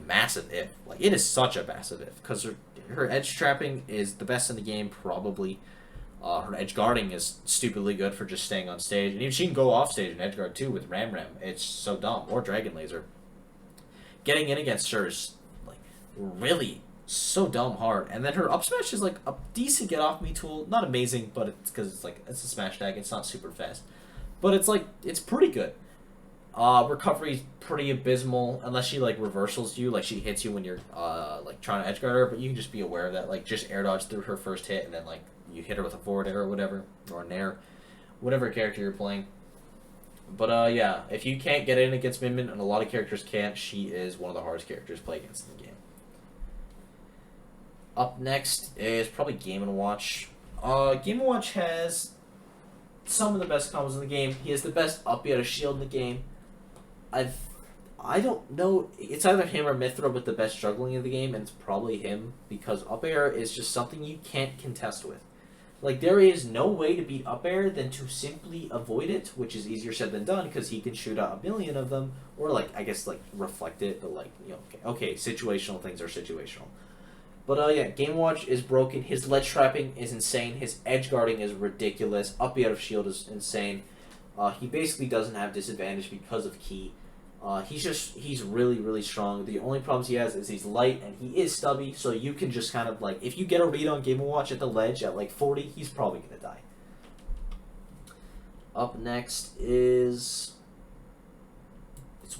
massive if. Like, it is such a massive if, because her edge trapping is the best in the game, probably. Her edge guarding is stupidly good for just staying on stage. And even she can go off stage and edge guard too with Ram Ram. It's so dumb. Or Dragon Laser. Getting in against her is like really so dumb hard. And then her up smash is like a decent get off me tool. Not amazing, but it's because it's a smash tag. It's not super fast. But it's pretty good. Recovery's pretty abysmal unless she like reversals you, like she hits you when you're like trying to edge guard her, but you can just be aware of that. Like just air dodge through her first hit and then like you hit her with a forward air or whatever, or a nair, whatever character you're playing. But yeah, if you can't get in against Min Min, and a lot of characters can't, she is one of the hardest characters to play against in the game. Up next is probably Game & Watch. Game & Watch has some of the best combos in the game. He has the best up air shield in the game. I don't know. It's either him or Mithra with the best juggling in the game, and it's probably him because up air is just something you can't contest with. Like, there is no way to beat up air than to simply avoid it, which is easier said than done because he can shoot out a million of them, or like I guess like reflect it, but like okay, situational things are situational. But yeah, Game Watch is broken. His ledge trapping is insane. His edge guarding is ridiculous. Up out of shield is insane. He basically doesn't have disadvantage because of Ki. He's really, really strong. The only problems he has is he's light and he is stubby, so you can just kind of like, if you get a read on Game & Watch at the ledge at like 40, he's probably going to die. Up next it's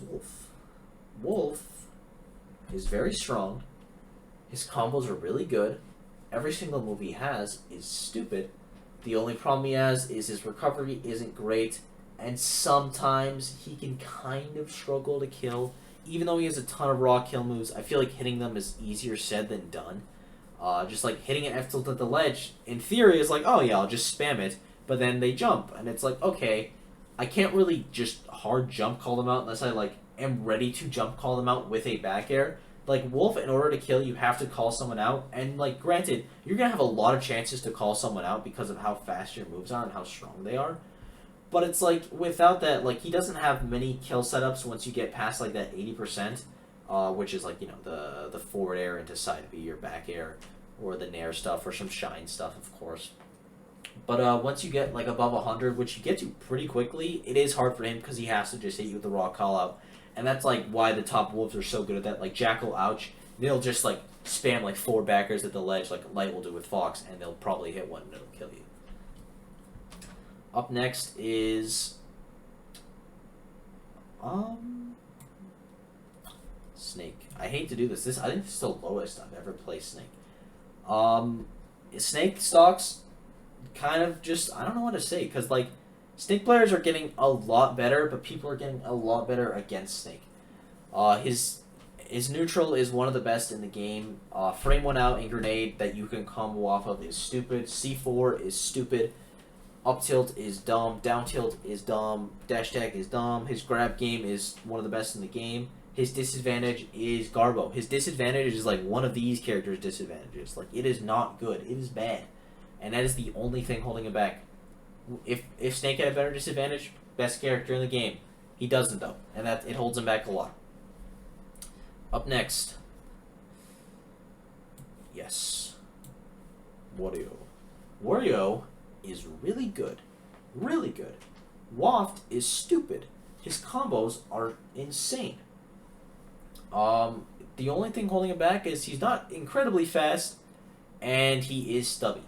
Wolf. Wolf is very strong. His combos are really good. Every single move he has is stupid. The only problem he has is his recovery isn't great. And sometimes he can kind of struggle to kill. Even though he has a ton of raw kill moves, I feel like hitting them is easier said than done. Just like hitting an F tilt at the ledge, in theory, is like, oh yeah, I'll just spam it. But then they jump, and it's like, okay, I can't really just hard jump call them out unless I like am ready to jump call them out with a back air. Like, Wolf, in order to kill, you have to call someone out. And, like, granted, you're going to have a lot of chances to call someone out because of how fast your moves are and how strong they are. But it's like, without that, like, he doesn't have many kill setups once you get past, like, that 80%. which is like, the forward air into side B or back air, or the nair stuff, or some shine stuff, of course. But once you get like above 100, which you get to pretty quickly, it is hard for him because he has to just hit you with the raw call out. And that's like why the top wolves are so good at that. Like Jackal, Ouch, they'll just like spam like 4 backers at the ledge like Light will do with Fox, and they'll probably hit one and it'll kill you. Up next is Snake. I hate to do this. I think this is the lowest I've ever played Snake. Snake stocks kind of just, I don't know what to say, because like Snake players are getting a lot better, but people are getting a lot better against Snake. His neutral is one of the best in the game. Frame 1 out and grenade that you can combo off of is stupid. C4 is stupid. Up tilt is dumb. Down tilt is dumb. Dash tag is dumb. His grab game is one of the best in the game. His disadvantage is Garbo. His disadvantage is like one of these characters' disadvantages. Like, it is not good. It is bad. And that is the only thing holding him back. If Snake had a better disadvantage, best character in the game. He doesn't, though. And that it holds him back a lot. Up next. Yes. Wario. Wario is really good. Really good. Waft is stupid. His combos are insane. The only thing holding him back is he's not incredibly fast, and he is stubby.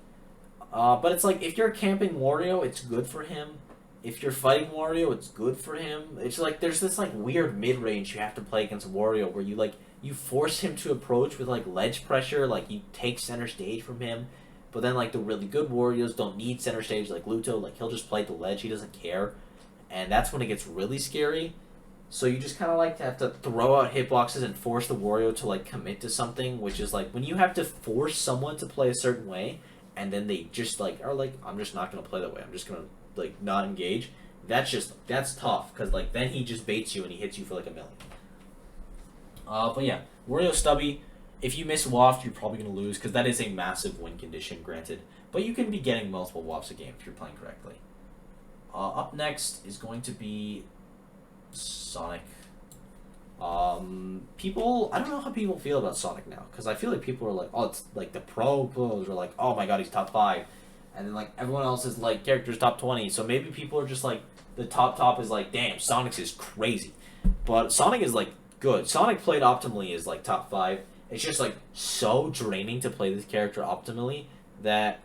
But it's like, if you're camping Wario, it's good for him. If you're fighting Wario, it's good for him. It's like, there's this like weird mid-range you have to play against Wario where you force him to approach with like ledge pressure, like you take center stage from him. But then like the really good Warriors don't need center stage like Luto, like he'll just play the ledge, he doesn't care. And that's when it gets really scary. So you just kind of like to have to throw out hitboxes and force the Wario to like commit to something, which is like when you have to force someone to play a certain way, and then they just like are like, I'm just not gonna play that way. I'm just gonna like not engage. That's tough because like then he just baits you and he hits you for like a million. But yeah, Wario stubby. If you miss Waft, you're probably gonna lose because that is a massive win condition, granted. But you can be getting multiple Wafts a game if you're playing correctly. Up next is going to be Sonic. People, I don't know how people feel about Sonic now, because I feel like people are like, oh, it's like the pros are like, oh my god, he's top 5, and then like everyone else is like characters top 20. So maybe people are just like, the top is like, damn, Sonic's is crazy, but Sonic is like good. Sonic played optimally is like top 5. It's just like so draining to play this character optimally that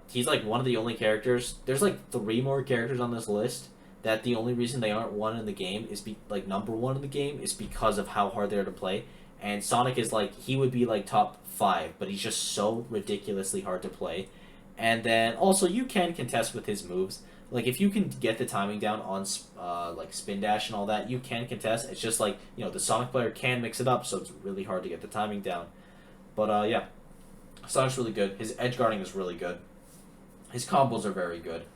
he's like one of the only characters. There's like 3 more characters on this list that the only reason they aren't one in the game is like number 1 in the game is because of how hard they are to play. And Sonic is like, he would be like top 5, but he's just so ridiculously hard to play. And then also you can contest with his moves. Like if you can get the timing down on like spin dash and all that, you can contest. It's just like, the Sonic player can mix it up, so it's really hard to get the timing down. But yeah, Sonic's really good. His edge guarding is really good. His combos are very good.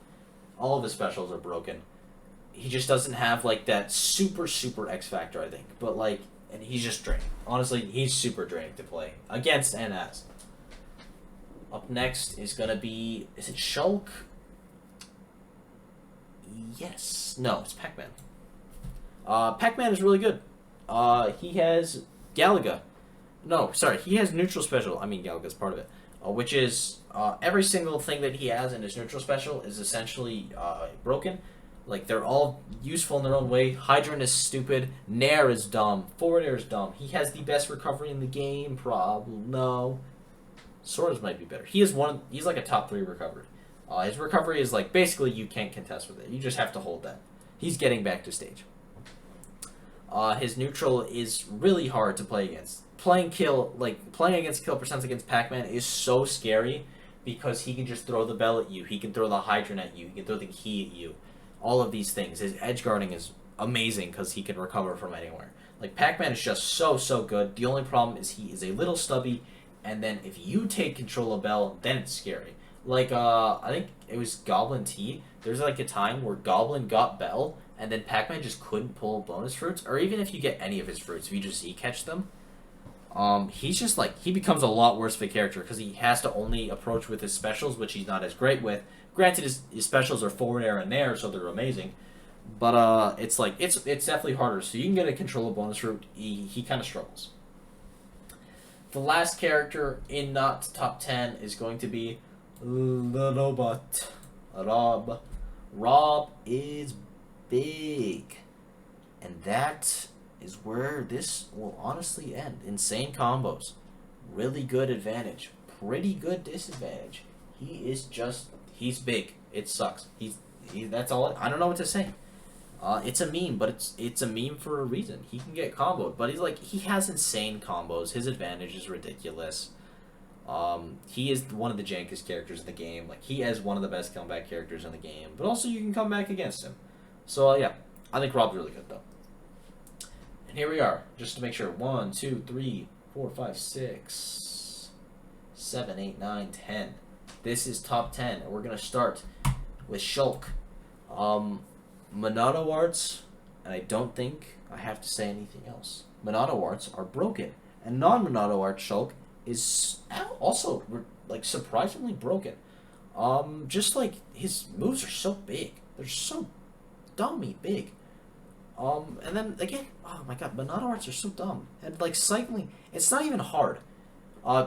All of his specials are broken. He just doesn't have like that super X factor, I think. But like, and he's just draining. Honestly, he's super draining to play against and as. Up next is gonna be, is it Shulk? Yes. No, it's Pac-Man. Pac-Man is really good. He has Galaga. No, sorry, he has neutral special. I mean, Galaga's part of it. Which is, every single thing that he has in his neutral special is essentially broken. Like, they're all useful in their own way. Hydrant is stupid. Nair is dumb. Forward air is dumb. He has the best recovery in the game, probably. No. Sorta's might be better. He's like a top 3 recovery. His recovery is like, basically you can't contest with it. You just have to hold that. He's getting back to stage. His neutral is really hard to play against. Playing against kill percents against Pac-Man is so scary because he can just throw the bell at you. He can throw the hydrant at you. He can throw the key at you. All of these things. His edge guarding is amazing because he can recover from anywhere. Like, Pac-Man is just so good. The only problem is he is a little stubby, and then if you take control of Bell, then it's scary. Like, I think it was Goblin T. There's like a time where Goblin got Bell, and then Pac-Man just couldn't pull bonus fruits, or even if you get any of his fruits, if you just Z-catch them. He's just like, he becomes a lot worse of a character because he has to only approach with his specials, which he's not as great with. Granted, his specials are forward air and nair, so they're amazing. But it's like it's definitely harder. So you can get a controller bonus route. He kind of struggles. The last character in not top 10 is going to be the robot. Rob. Rob is big. And that is where this will honestly end. Insane combos. Really good advantage. Pretty good disadvantage. He's big. It sucks. That's all. I don't know what to say. It's a meme, but it's a meme for a reason. He can get comboed, but he has insane combos. His advantage is ridiculous. He is one of the jankest characters in the game. Like, he is one of the best comeback characters in the game, but also you can come back against him. So yeah, I think Rob's really good though. And here we are, just to make sure. 1, 2, 3, 4, 5, 6, 7, 8, 9, 10. This is top 10, and we're gonna start with Shulk. Monado arts, and I don't think I have to say anything else. Monado arts are broken, and non-Monado art Shulk is also like surprisingly broken. Just like his moves are so big, they're so dummy big. And then again, oh my god, Monado arts are so dumb, and like cycling, it's not even hard.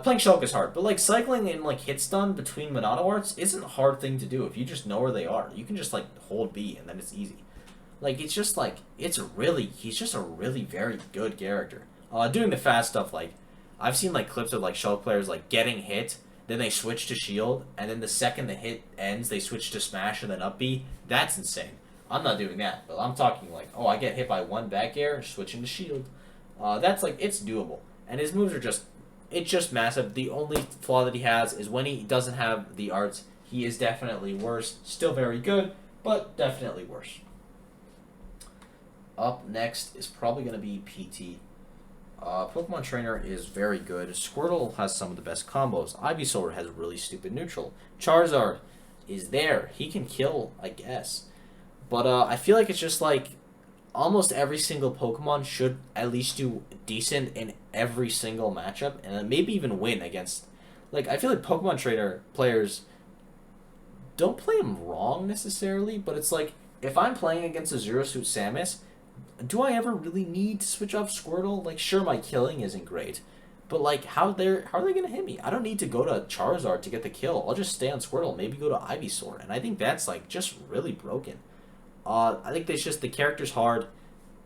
Playing Shulk is hard, but like cycling and like hit stun between Monado arts isn't a hard thing to do if you just know where they are. You can just like hold B and then it's easy. Like it's just like he's just a really very good character. Doing the fast stuff, like I've seen like clips of like Shulk players like getting hit, then they switch to shield, and then the second the hit ends, they switch to smash and then up B. That's insane. I'm not doing that, but I'm talking like, oh, I get hit by one back air, switching to shield. That's like, it's doable, and his moves are just. It's just massive. The only flaw that he has is when he doesn't have the arts, he is definitely worse. Still very good, but definitely worse. Up next is probably going to be PT. Pokemon Trainer is very good. Squirtle has some of the best combos. Ivysaur has really stupid neutral. Charizard is there. He can kill, I guess. But I feel like it's just like almost every single Pokemon should at least do decent in every single matchup, and maybe even win against. Like, I feel like Pokemon Trainer players don't play him wrong necessarily, but it's like, if I'm playing against a Zero Suit Samus, do I ever really need to switch off Squirtle? Like, sure, my killing isn't great, but like, how are they gonna hit me? I don't need to go to Charizard to get the kill. I'll just stay on Squirtle, maybe go to Ivysaur, and I think that's like just really broken. I think it's just the character's hard.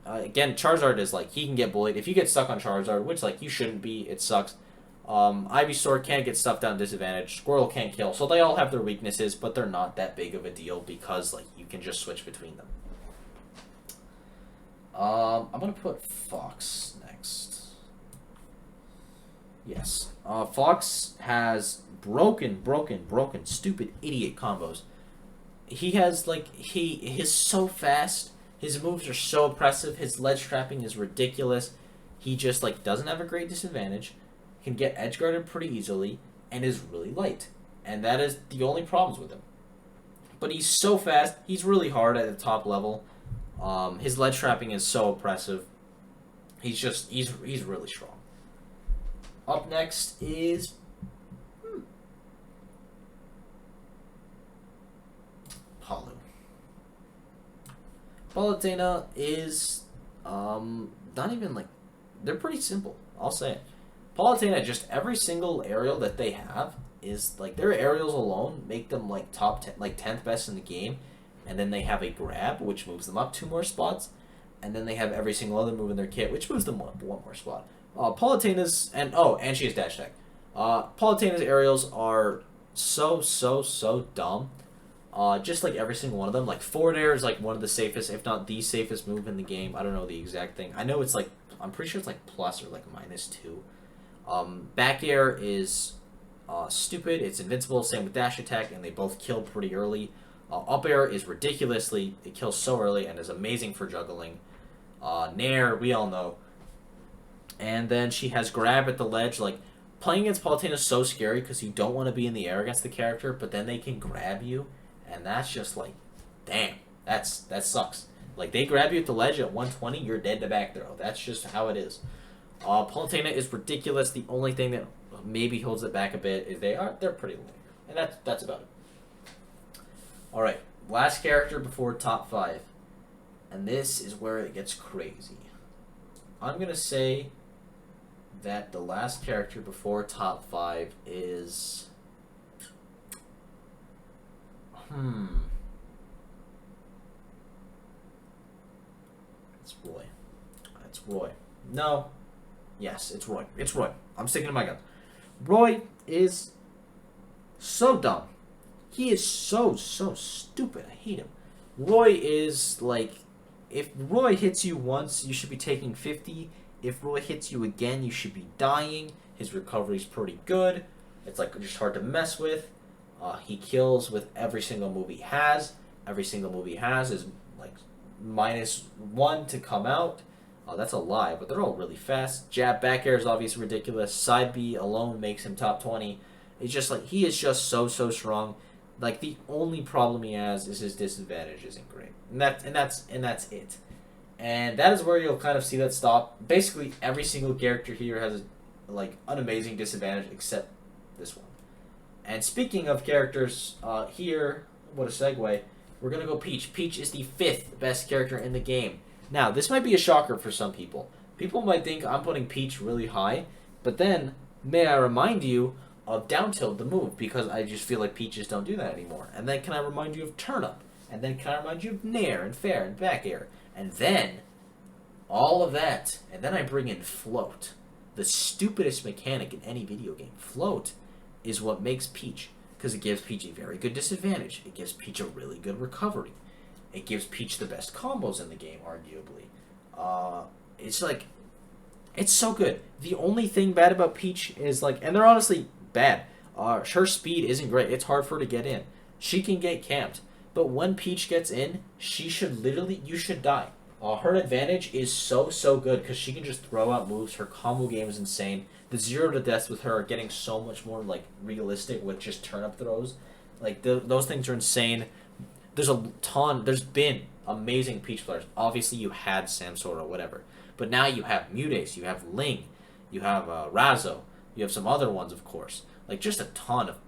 Again, Charizard is like, he can get bullied. If you get stuck on Charizard, which like you shouldn't be, it sucks. Ivysaur can't get stuff down disadvantage. Squirtle can't kill. So they all have their weaknesses, but they're not that big of a deal because like you can just switch between them. I'm gonna put Fox next. Yes. Fox has broken, stupid idiot combos. He has like he is so fast. His moves are so impressive. His ledge trapping is ridiculous. He just like doesn't have a great disadvantage. Can get edge guarded pretty easily and is really light. And that is the only problems with him. But he's so fast. He's really hard at the top level. His ledge trapping is so oppressive. He's really strong. Up next is Palu. Palutena is not even like, they're pretty simple. I'll say it. Palutena, just every single aerial that they have is like, their aerials alone make them like top 10, like 10th best in the game, and then they have a grab which moves them up 2 more spots, and then they have every single other move in their kit which moves them up 1 more spot. Palutena's and she has dash tech. Palutena's aerials are so dumb. Just like every single one of them. Like forward air is like one of the safest, if not the safest move in the game. I don't know the exact thing. I know it's like, I'm pretty sure it's like plus or like -2. Back air is stupid. It's invincible. Same with dash attack, and they both kill pretty early. Up air is ridiculously, it kills so early and is amazing for juggling. Nair, we all know. And then she has grab at the ledge. Like, playing against Palutena is so scary because you don't want to be in the air against the character, but then they can grab you, and that's just like, damn, that sucks. Like, they grab you at the ledge at 120, you're dead to back throw. That's just how it is. Palutena is ridiculous. The only thing that maybe holds it back a bit is they're pretty linear, and that's about it. All right, last character before top 5 And this is where it gets crazy. I'm going to say that the last character before top 5 is... It's Roy. It's Roy. No. Yes, it's Roy. It's Roy. I'm sticking to my guns. Roy is so dumb. He is so stupid. I hate him. Roy is like, if Roy hits you once, you should be taking 50. If Roy hits you again, you should be dying. His recovery's pretty good. It's like just hard to mess with. He kills with every single move he has. Every single move he has is like -1 to come out. That's a lie, but they're all really fast. Jab back air is obviously ridiculous. Side B alone makes him top 20. It's just like, he is just so strong. Like, the only problem he has is his disadvantage isn't great. And that's it. And that is where you'll kind of see that stop. Basically, every single character here has like an amazing disadvantage except this one. And speaking of characters, here, what a segue, we're going to go Peach. Peach is the 5th best character in the game. Now, this might be a shocker for some people. People might think I'm putting Peach really high, but then, may I remind you of down tilt, the move, because I just feel like Peaches don't do that anymore. And then can I remind you of turn up? And then can I remind you of nair and fair and back air? And then, all of that, and then I bring in float. The stupidest mechanic in any video game. Float is what makes Peach, because it gives Peach a very good disadvantage. It gives Peach a really good recovery. It gives Peach the best combos in the game, arguably. It's like, it's so good. The only thing bad about Peach is like, and they're honestly bad. Her speed isn't great. It's hard for her to get in. She can get camped. But when Peach gets in, she should literally, you should die. Her advantage is so good because she can just throw out moves. Her combo game is insane. The 0 to deaths with her are getting so much more like realistic with just turn up throws. Like those things are insane. There's a ton. There's been amazing Peach players. Obviously, you had Samsora or whatever, but now you have Mutace, you have Ling, you have Razzo, you have some other ones, of course. Like just a ton of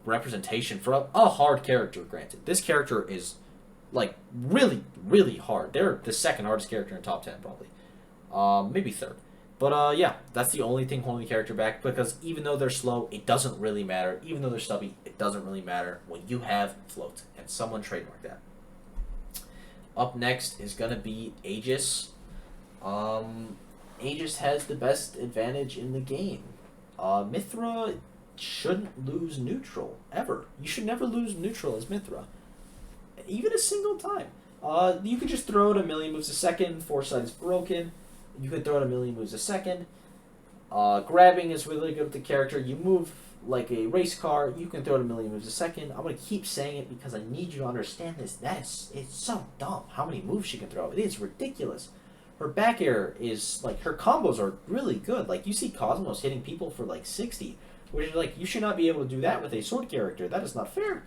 representation for a hard character. Granted, this character is like really hard. They're the 2nd hardest character in top 10 probably, maybe 3rd. But yeah, that's the only thing holding the character back, because even though they're slow, it doesn't really matter. Even though they're stubby, it doesn't really matter when you have float, and someone trademarked that. Up next is gonna be Aegis. Aegis has the best advantage in the game. Mithra shouldn't lose neutral ever. You should never lose neutral as Mithra, even a single time. You could just throw it a million moves a second. Foresight is broken. You could throw it a million moves a second. Grabbing is really good with the character. You move like a race car. You can throw it a million moves a second. I'm going to keep saying it because I need you to understand this. It's so dumb how many moves she can throw. It is ridiculous. Her back air is, like, her combos are really good. Like, you see Cosmos hitting people for, like, 60. Which is, like, you should not be able to do that with a sword character. That is not fair.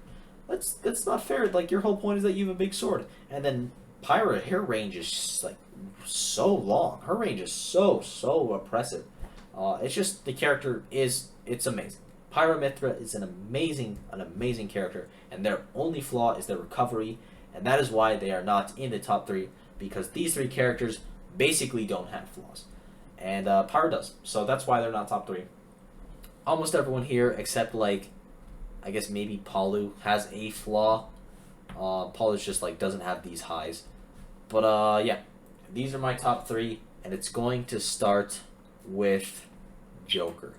That's not fair. Like, your whole point is that you have a big sword. And then Pyra, her range is just, like, so long. Her range is so oppressive. It's just, the character is, it's amazing. Pyra Mithra is an amazing character, and their only flaw is their recovery, and that is why they are not in the top 3, because these 3 characters basically don't have flaws. And Pyra does, so that's why they're not top 3. Almost everyone here, except, like, I guess maybe Palu has a flaw. Palu's just, like, doesn't have these highs. But, yeah. These are my top 3, and it's going to start with Joker.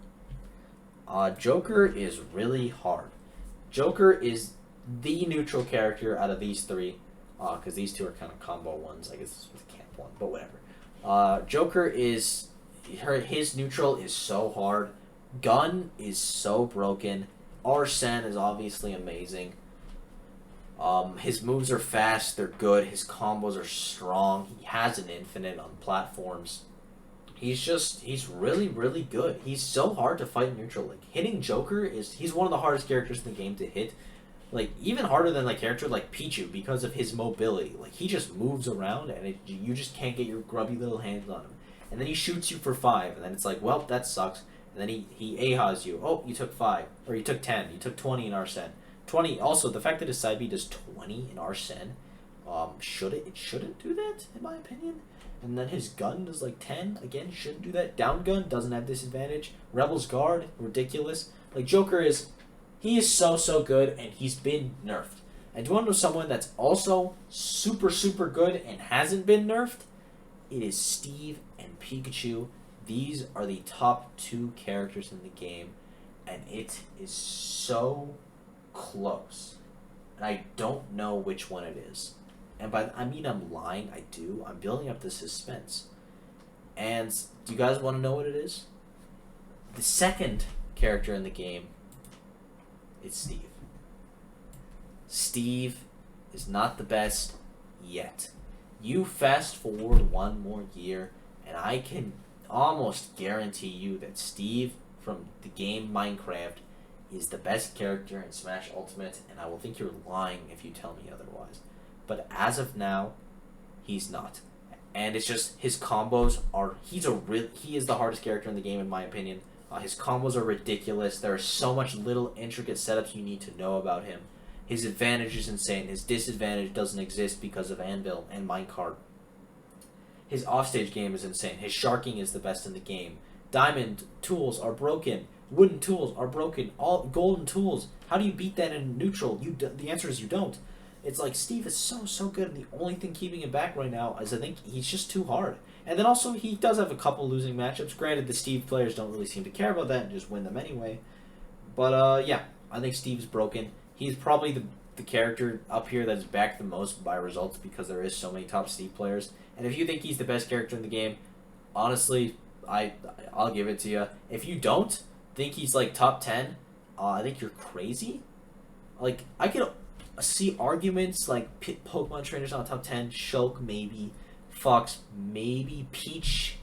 Joker is really hard. Joker is the neutral character out of these 3, because these 2 are kind of combo ones. I guess this was camp one, but whatever. Joker is, his neutral is so hard. Gun is so broken. Arsene is obviously amazing. His moves are fast, they're good, his combos are strong, he has an infinite on platforms. He's really good. He's so hard to fight neutral. Like, hitting Joker he's one of the hardest characters in the game to hit. Like, even harder than, like, character like Pichu because of his mobility. Like, he just moves around and you just can't get your grubby little hands on him. And then he shoots you for 5, and then it's like, well, that sucks. And then he ahas you. Oh, you took 5. Or you took 10. You took 20 in Arsene. 20, also, the fact that his side B does 20 in Arsene, It shouldn't do that, in my opinion. And then his gun is like 10. Again, shouldn't do that. Down gun doesn't have disadvantage. Rebel's guard, ridiculous. Like, Joker he is so good, and he's been nerfed. And do you want to know someone that's also super good and hasn't been nerfed? It is Steve and Pikachu. These are the top 2 characters in the game, and it is so close. And I don't know which one it is. And I'm lying, I do. I'm building up the suspense. And do you guys want to know what it is? The second character in the game, it's Steve. Steve is not the best yet. You fast forward 1 more year, and I can almost guarantee you that Steve from the game Minecraft is the best character in Smash Ultimate, and I will think you're lying if you tell me otherwise. But as of now, he's not. And it's just his combos are... he is the hardest character in the game, in my opinion. His combos are ridiculous. There are so much little intricate setups you need to know about him. His advantage is insane. His disadvantage doesn't exist because of Anvil and Minecart. His offstage game is insane. His sharking is the best in the game. Diamond tools are broken. Wooden tools are broken. All golden tools. How do you beat that in neutral? The answer is you don't. It's like Steve is so good, and the only thing keeping him back right now is I think he's just too hard. And then also he does have a couple losing matchups. Granted, the Steve players don't really seem to care about that and just win them anyway. But yeah, I think Steve's broken. He's probably the character up here that's backed the most by results because there is so many top Steve players. And if you think he's the best character in the game, honestly, I'll give it to you. If you don't think he's like top 10, I think you're crazy. Like, I could see arguments like Pokemon trainers on top 10, Shulk maybe, Fox maybe, Peach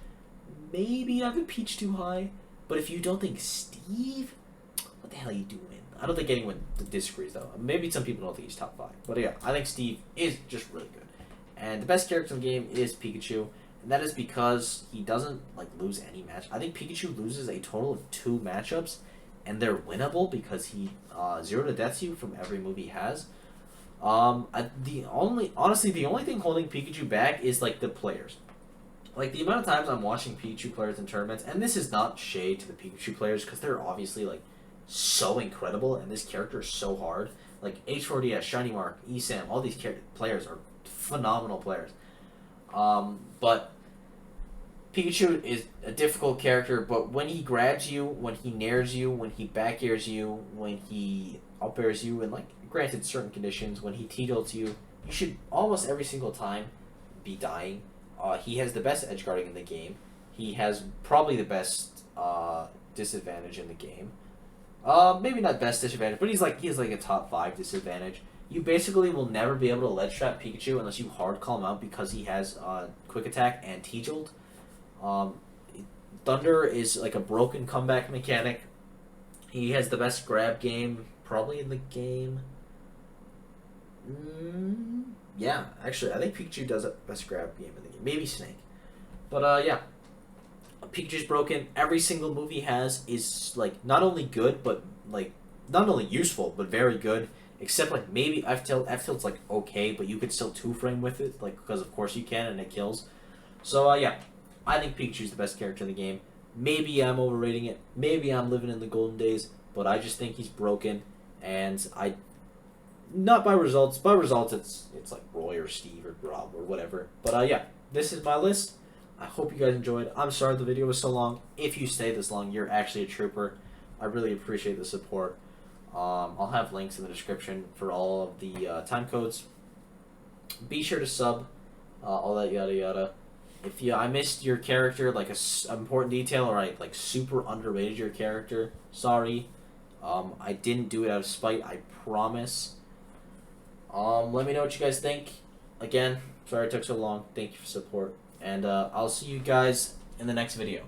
maybe. I think Peach too high. But if you don't think Steve, what the hell are you doing? I don't think anyone disagrees though. Maybe some people don't think he's top 5. But yeah, I think Steve is just really good. And the best character in the game is Pikachu. And that is because he doesn't like lose any match. I think Pikachu loses a total of 2 matchups, and they're winnable because he 0 to deaths you from every move he has. The only thing holding Pikachu back is like the players. Like the amount of times I'm watching Pikachu players in tournaments, and this is not shade to the Pikachu players because they're obviously like so incredible, and this character is so hard. Like H4DS, Shiny Mark, ESAM, all these players are phenomenal players. But Pikachu is a difficult character, but when he grabs you, when he nairs you, when he back airs you, when he up airs you, and like granted certain conditions, when he T-jolts you, you should almost every single time be dying. He has the best edge guarding in the game. He has probably the best disadvantage in the game. Maybe not best disadvantage, but he has like a top 5 disadvantage. You basically will never be able to ledge trap Pikachu unless you hard call him out because he has quick attack and T-jolt. Thunder is like a broken comeback mechanic. He has the best grab game probably in the game. Yeah, actually, I think Pikachu does the best grab game in the game. Maybe Snake. But yeah, Pikachu's broken. Every single move he has is like not only good, but like not only useful, but very good. Except like maybe F-tilt's like okay, but you could still 2-frame with it, like because of course you can and it kills. So yeah, I think Pikachu's the best character in the game. Maybe I'm overrating it. Maybe I'm living in the golden days, but I just think he's broken, and not by results. By results, it's like Roy or Steve or Rob or whatever. But yeah, this is my list. I hope you guys enjoyed. I'm sorry the video was so long. If you stayed this long, you're actually a trooper. I really appreciate the support. I'll have links in the description for all of the time codes. Be sure to sub, all that yada yada. If I missed your character, like an important detail, or I like super underrated your character, sorry. I didn't do it out of spite, I promise. Let me know what you guys think. Again, sorry it took so long. Thank you for support. And I'll see you guys in the next video.